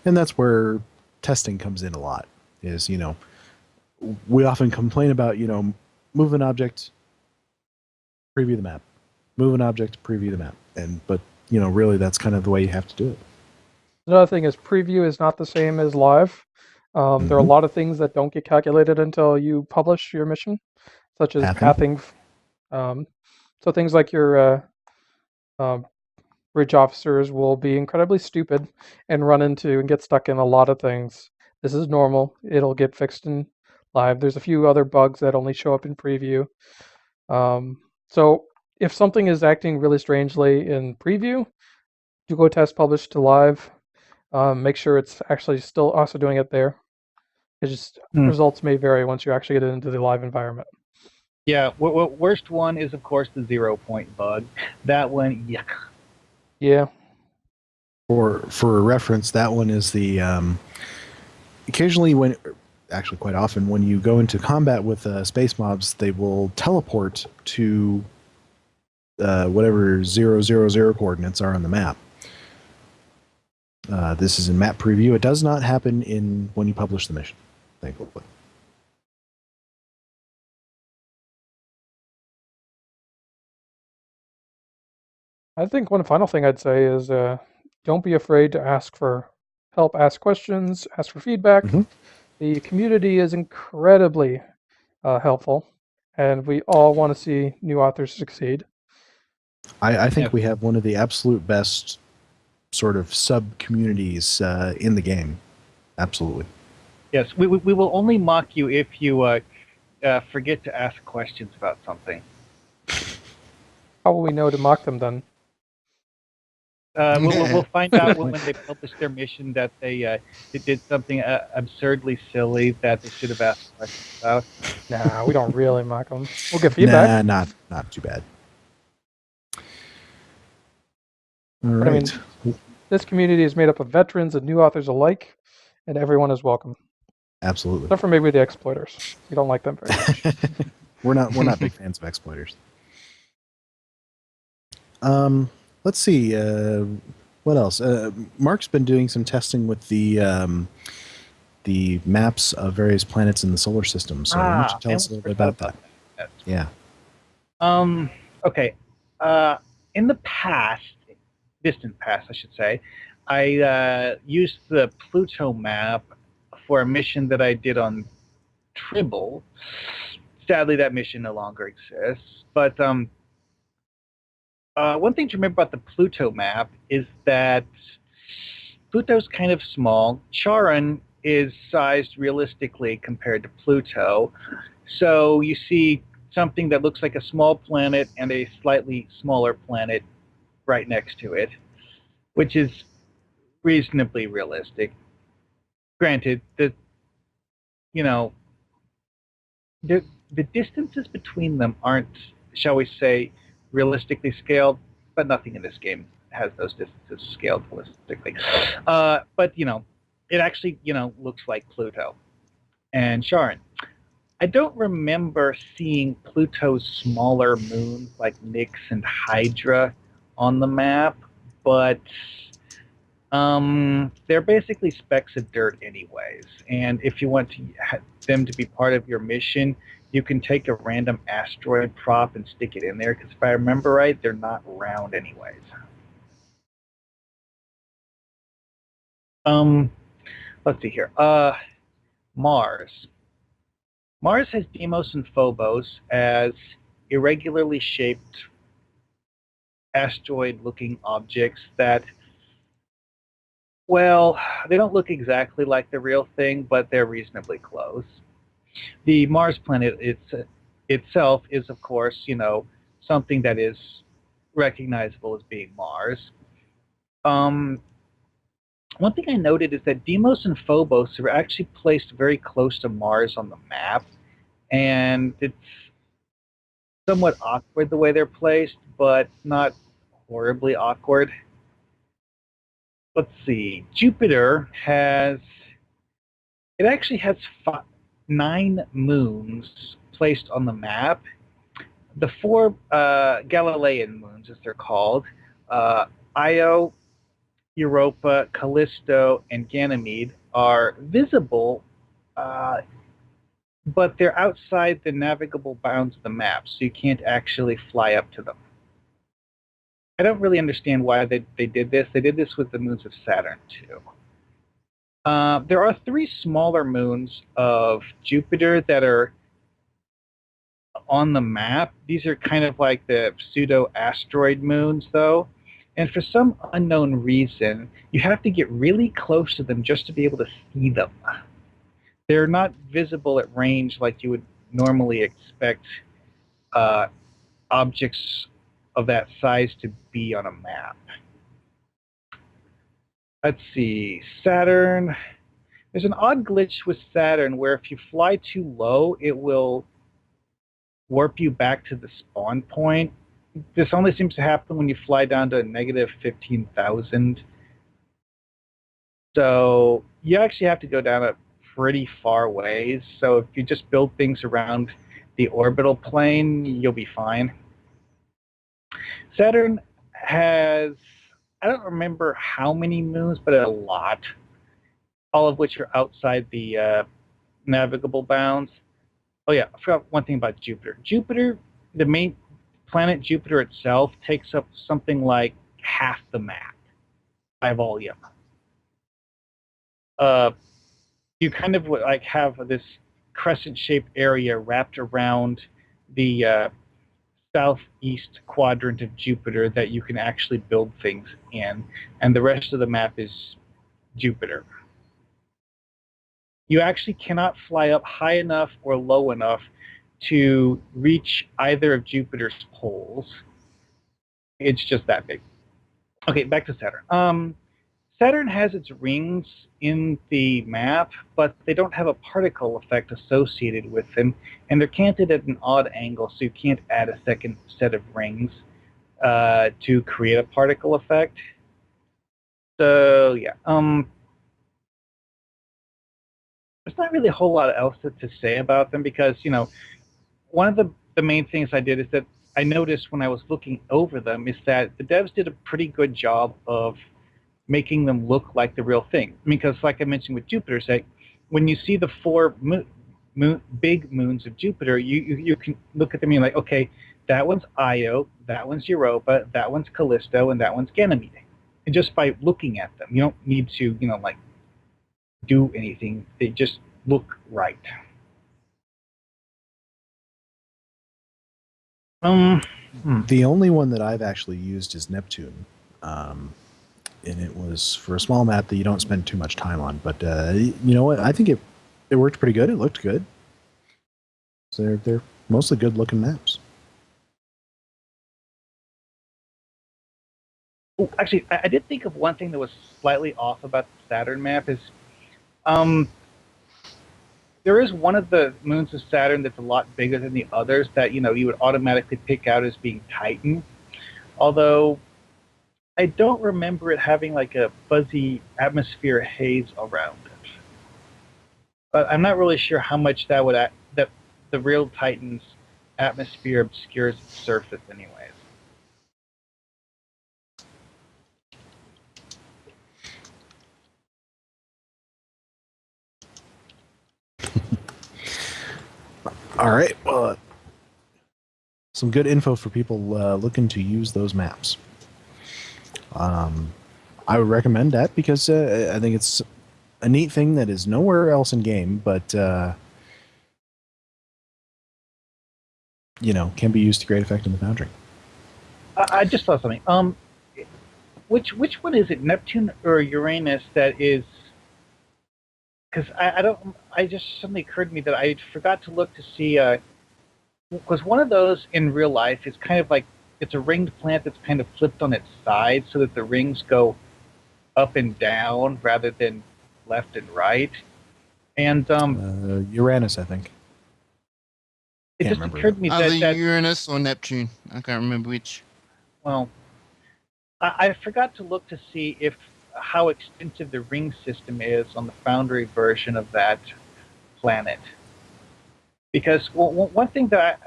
And that's where testing comes in a lot. Is, we often complain about, move an object, preview the map, move an object, preview the map, but really that's kind of the way you have to do it. Another thing is preview is not the same as live. There are a lot of things that don't get calculated until you publish your mission, such as pathing. So things like your bridge officers will be incredibly stupid and run into and get stuck in a lot of things. This is normal. It'll get fixed in live. There's a few other bugs that only show up in preview. So if something is acting really strangely in preview, do go test publish to live. Make sure it's actually still also doing it there. It's just results may vary once you actually get into the live environment. Yeah, worst one is, of course, the 0 point bug. That one, yuck. Yeah. For reference, that one is the occasionally actually quite often when you go into combat with space mobs, they will teleport to whatever 000 coordinates are on the map. This is in map preview. It does not happen when you publish the mission, thankfully. I think one final thing I'd say is don't be afraid to ask for help, ask questions, ask for feedback. The community is incredibly helpful, and we all want to see new authors succeed. I think we have one of the absolute best sort of sub-communities in the game. Absolutely. Yes, we will only mock you if you forget to ask questions about something. How will we know to mock them then? We'll find out when they publish their mission that they did something absurdly silly that they should have asked questions about. Nah, we don't really mock them. We'll get feedback. Nah, not too bad. All But, right. I mean, this community is made up of veterans and new authors alike, and everyone is welcome. Absolutely. Except for maybe the exploiters. We don't like them very much. We're not big fans of exploiters. Let's see. What else? Mark's been doing some testing with the maps of various planets in the solar system. So why don't you tell us a little bit about that? Yeah. Okay. In the past, distant past, I should say, I used the Pluto map for a mission that I did on Tribble. Sadly, that mission no longer exists. But one thing to remember about the Pluto map is that Pluto's kind of small. Charon is sized realistically compared to Pluto. So you see something that looks like a small planet and a slightly smaller planet right next to it, which is reasonably realistic. Granted, the distances between them aren't, shall we say, realistically scaled, but nothing in this game has those distances scaled realistically. But it actually looks like Pluto and Charon. I don't remember seeing Pluto's smaller moons like Nix and Hydra on the map, but they're basically specks of dirt anyways. And if you want them to be part of your mission, you can take a random asteroid prop and stick it in there, because if I remember right, they're not round anyways. Let's see here. Mars. Mars has Deimos and Phobos as irregularly shaped asteroid-looking objects that, well, they don't look exactly like the real thing, but they're reasonably close. The Mars planet itself is, of course, something that is recognizable as being Mars. One thing I noted is that Deimos and Phobos are actually placed very close to Mars on the map, and it's somewhat awkward the way they're placed, but not horribly awkward. Let's see. Jupiter actually has 9 moons placed on the map. The 4 Galilean moons, as they're called, Io, Europa, Callisto, and Ganymede are visible, but they're outside the navigable bounds of the map, so you can't actually fly up to them. I don't really understand why they did this. They did this with the moons of Saturn, too. There are 3 smaller moons of Jupiter that are on the map. These are kind of like the pseudo-asteroid moons, though. And for some unknown reason, you have to get really close to them just to be able to see them. They're not visible at range like you would normally expect objects of that size to be on a map. Let's see, Saturn. There's an odd glitch with Saturn where if you fly too low, it will warp you back to the spawn point. This only seems to happen when you fly down to negative 15,000. So you actually have to go down a pretty far ways. So if you just build things around the orbital plane, you'll be fine. Saturn has, I don't remember how many moons, but a lot, all of which are outside the navigable bounds. Oh yeah, I forgot one thing about Jupiter. Jupiter, the main planet Jupiter itself, takes up something like half the map by volume. You kind of like have this crescent-shaped area wrapped around the southeast quadrant of Jupiter that you can actually build things in, and the rest of the map is Jupiter. You actually cannot fly up high enough or low enough to reach either of Jupiter's poles. It's just that big. Okay, back to Saturn. Saturn has its rings in the map, but they don't have a particle effect associated with them, and they're canted at an odd angle, so you can't add a second set of rings to create a particle effect. So, yeah. There's not really a whole lot else to say about them because, you know, one of the main things I did is that I noticed when I was looking over them is that the devs did a pretty good job of making them look like the real thing. Because, like I mentioned with Jupiter, say, when you see the 4 big moons of Jupiter, you can look at them and you're like, okay, that one's Io, that one's Europa, that one's Callisto, and that one's Ganymede. And just by looking at them, you don't need to, you know, like, do anything. They just look right. The only one that I've actually used is Neptune. And it was for a small map that you don't spend too much time on. But you know what? I think it worked pretty good. It looked good. So they're mostly good-looking maps. Oh, actually, I did think of one thing that was slightly off about the Saturn map is there is one of the moons of Saturn that's a lot bigger than the others that, you know, you would automatically pick out as being Titan. Although I don't remember it having like a fuzzy atmosphere haze around it. But I'm not really sure how much that would that the real Titan's atmosphere obscures its surface anyways. All right. Well, some good info for people looking to use those maps. I would recommend that because I think it's a neat thing that is nowhere else in game, but you know, can be used to great effect in the Foundry. I just saw something. Which one is it, Neptune or Uranus? That is, because I don't. I just suddenly occurred to me that I forgot to look to see. Because one of those in real life is kind of like it's a ringed planet that's kind of flipped on its side, so that the rings go up and down rather than left and right. And Uranus, I think. It just occurred to me Either that Uranus or Neptune. I can't remember which. Well, I forgot to look to see if how extensive the ring system is on the Foundry version of that planet. Because one thing that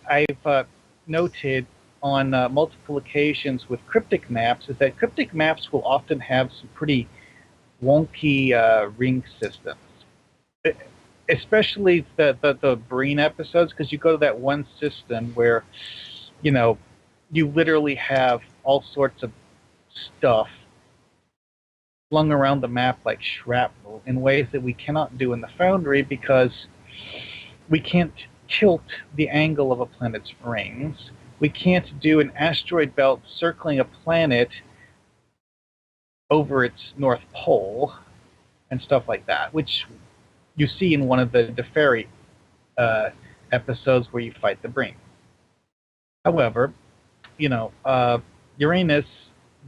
I've noted on multiple occasions with cryptic maps is that cryptic maps will often have some pretty wonky ring systems, especially the Breen episodes, because you go to that one system where, you literally have all sorts of stuff flung around the map like shrapnel in ways that we cannot do in the Foundry because we can't tilt the angle of a planet's rings. We can't do an asteroid belt circling a planet over its north pole and stuff like that, which you see in one of the Deferi episodes where you fight the Breen. However, Uranus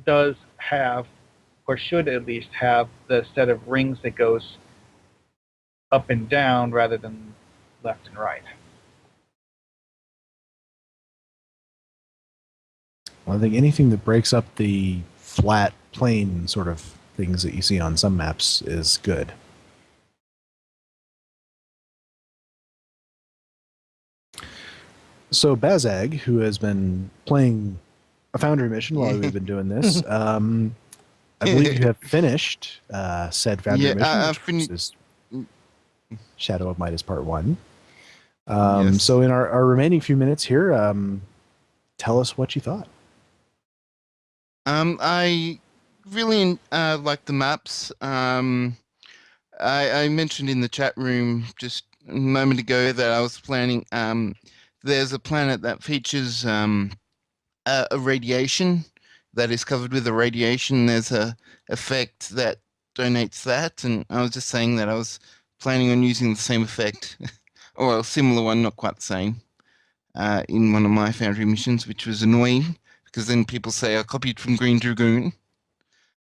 does have, or should at least have, the set of rings that goes up and down rather than left and right. Well, I think anything that breaks up the flat plane sort of things that you see on some maps is good. So Bazag, who has been playing a Foundry mission while we've been doing this, I believe you have finished said Foundry mission, which is Shadow of Midas Part 1. Yes. So in our remaining few minutes here, tell us what you thought. I really like the maps. I mentioned in the chat room just a moment ago that I was planning. There's a planet that features a radiation that is covered with a radiation. There's a effect that donates that, and I was just saying that I was planning on using the same effect, or a similar one, not quite the same, in one of my Foundry missions, which was annoying because then people say I copied from Greendragoon.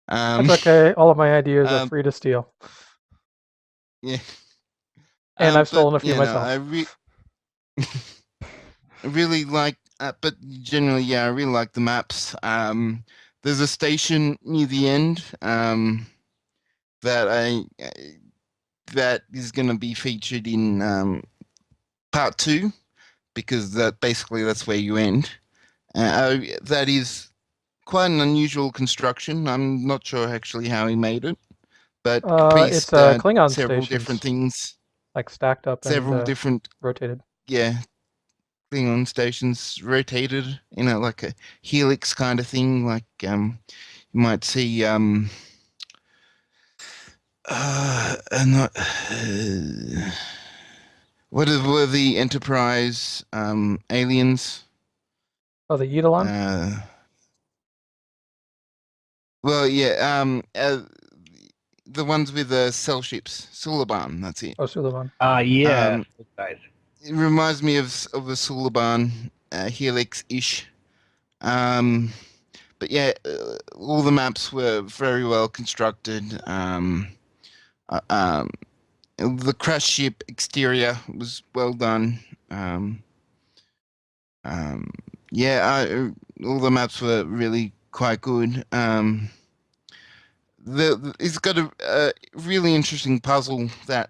That's okay. All of my ideas are free to steal. Yeah. And I've stolen a few myself. I really like, but generally, yeah, I really like the maps. There's a station near the end that is going to be featured in part 2, because that's where you end. That is quite an unusual construction. I'm not sure actually how he made it, but it's Klingon several stations, different things, like stacked up and different rotated. Yeah, Klingon stations rotated, like a helix kind of thing. Like you might see not were the Enterprise aliens? Oh, the Eidolon? Well, yeah, the ones with the cell ships, Suliban. That's it. Oh, Suliban. Yeah, guys. It reminds me of a Suliban helix-ish. But yeah, all the maps were very well constructed. The crash ship exterior was well done. Yeah, all the maps were really quite good. It's got a really interesting puzzle that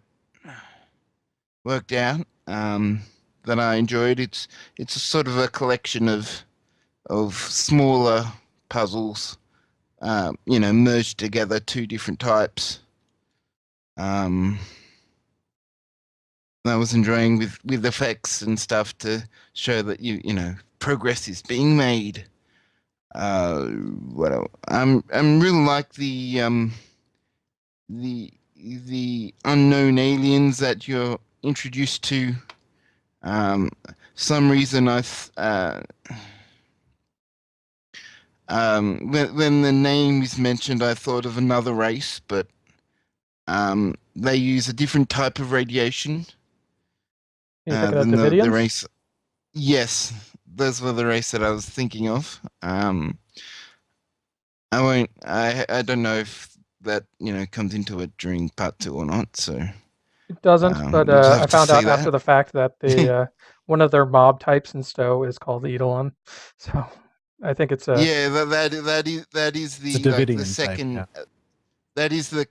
worked out that I enjoyed. It's a sort of a collection of smaller puzzles, merged together, 2 different types. I was enjoying with effects and stuff to show that progress is being made. What else? I'm really like the unknown aliens that you're introduced to. Some reason when the name is mentioned, I thought of another race, but they use a different type of radiation. You're thinking of Davidians? The race. Yes, those were the race that I was thinking of. I don't know if that comes into it during part 2 or not. So it doesn't, but we'll have I to found see out that. after the fact that the one of their mob types in STO is called the Eidolon. So I think it's yeah, that is the Davidian the second. type, yeah. That is the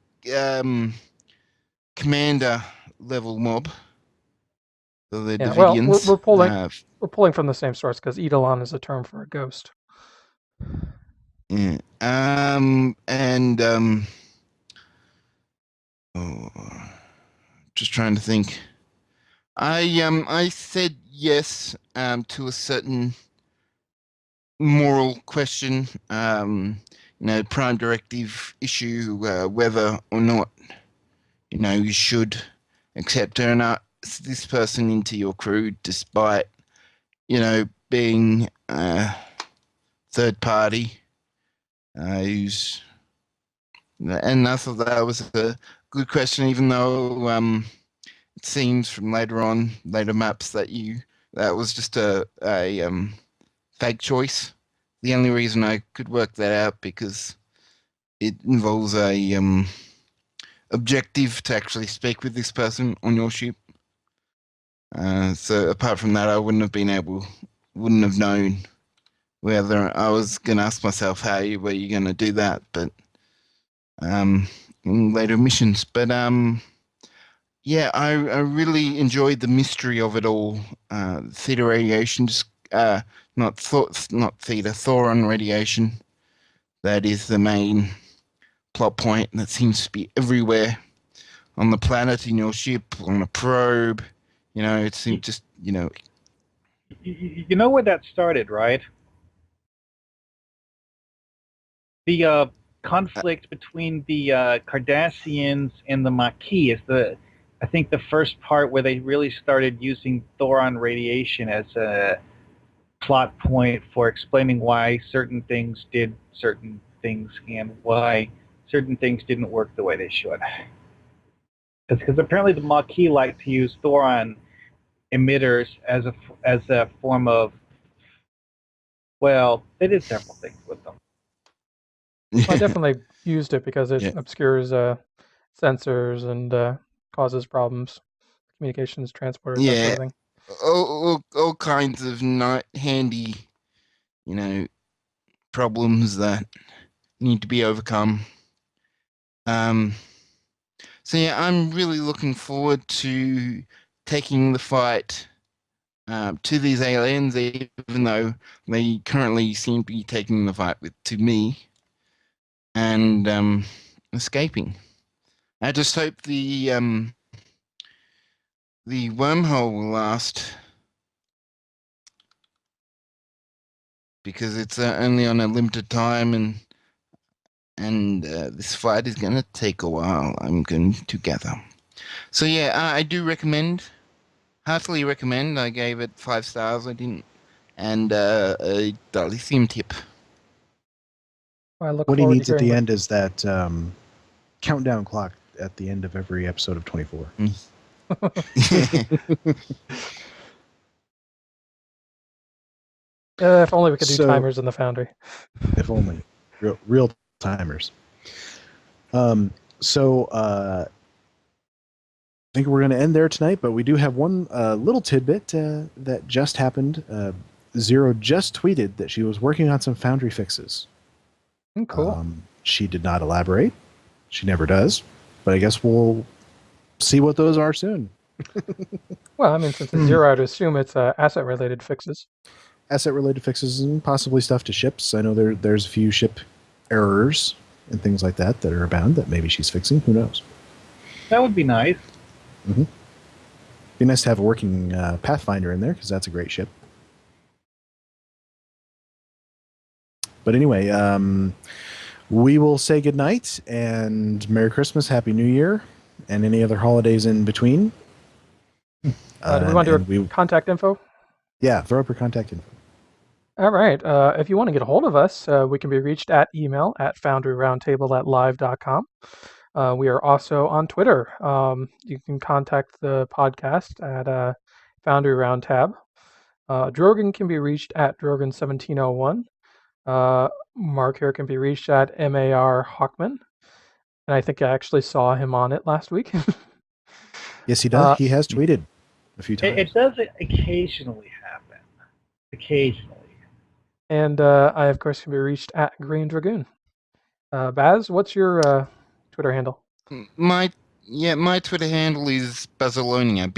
commander level mob. So the Yeah, well, Davidians. we're pulling from the same source because Eidolon is a term for a ghost. Yeah. Oh, just trying to think. I said yes to a certain moral question. Prime directive issue, whether or not you should accept or not this person into your crew, despite being third party. Who's and I thought that was a good question, even though it seems from later maps that was just a fake choice. The only reason I could work that out because it involves a objective to actually speak with this person on your ship. So apart from that, I wouldn't have known whether I was going to ask myself how were you going to do that, but in later missions. But yeah, I really enjoyed the mystery of it all. Theta radiation, not theta, Thoron radiation. That is the main plot point, and that seems to be everywhere on the planet, in your ship, on a probe. It seems just You know where that started, right? The conflict between the Cardassians and the Maquis is I think the first part where they really started using Thoron radiation as a plot point for explaining why certain things did certain things and why certain things didn't work the way they should. Because apparently the Maquis like to use Thoron emitters as a form of, well, they did several things with them. Well, I definitely used it because it obscures sensors and causes problems, communications, transporters, that sort of thing. all kinds of not handy, problems that need to be overcome. So yeah, I'm really looking forward to taking the fight to these aliens, even though they currently seem to be taking the fight to me, and escaping. I just hope the wormhole will last, because it's only on a limited time, and this fight is going to take a while. I'm going to gather. So yeah, I do heartily recommend. I gave it 5 stars. I didn't, and a dilithium tip. I look What he forward needs to at the hearing end is that countdown clock at the end of every episode of 24. If only we could do timers in the Foundry. If only. Real timers. I think we're going to end there tonight, but we do have one little tidbit that just happened. Zero just tweeted that she was working on some Foundry fixes. Cool. She did not elaborate. She never does. But I guess we'll see what those are soon. Well, I mean, since it's Zero, I'd assume it's asset-related fixes. Asset-related fixes and possibly stuff to ships. I know there's a few ship errors and things like that are abound that maybe she's fixing. Who knows? That would be nice. Mm-hmm. Be nice to have a working Pathfinder in there, because that's a great ship. But anyway, we will say goodnight and Merry Christmas, Happy New Year, and any other holidays in between. Do we want to do contact info? Yeah, throw up your contact info. All right. If you want to get a hold of us, we can be reached at email at foundryroundtable@live.com. We are also on Twitter. You can contact the podcast at Foundry Roundtab. Drogan can be reached at Drogan1701. Mark here can be reached at Markhawkman. And I think I actually saw him on it last week. Yes, he does. He has tweeted a few times. It does occasionally happen. Occasionally. And I, of course, can be reached at Greendragoon. Baz, what's your Twitter handle? My Twitter handle is Bazalonia,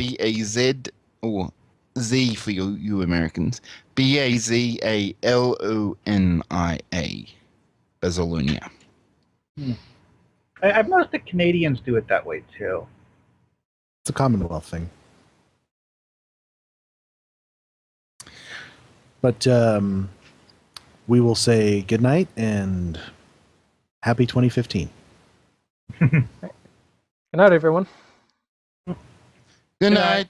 or Z for you Americans, Bazalonia. Bazalonia. I've noticed that Canadians do it that way too. It's a Commonwealth thing. But we will say good night and happy 2015. Good night, everyone. Good night.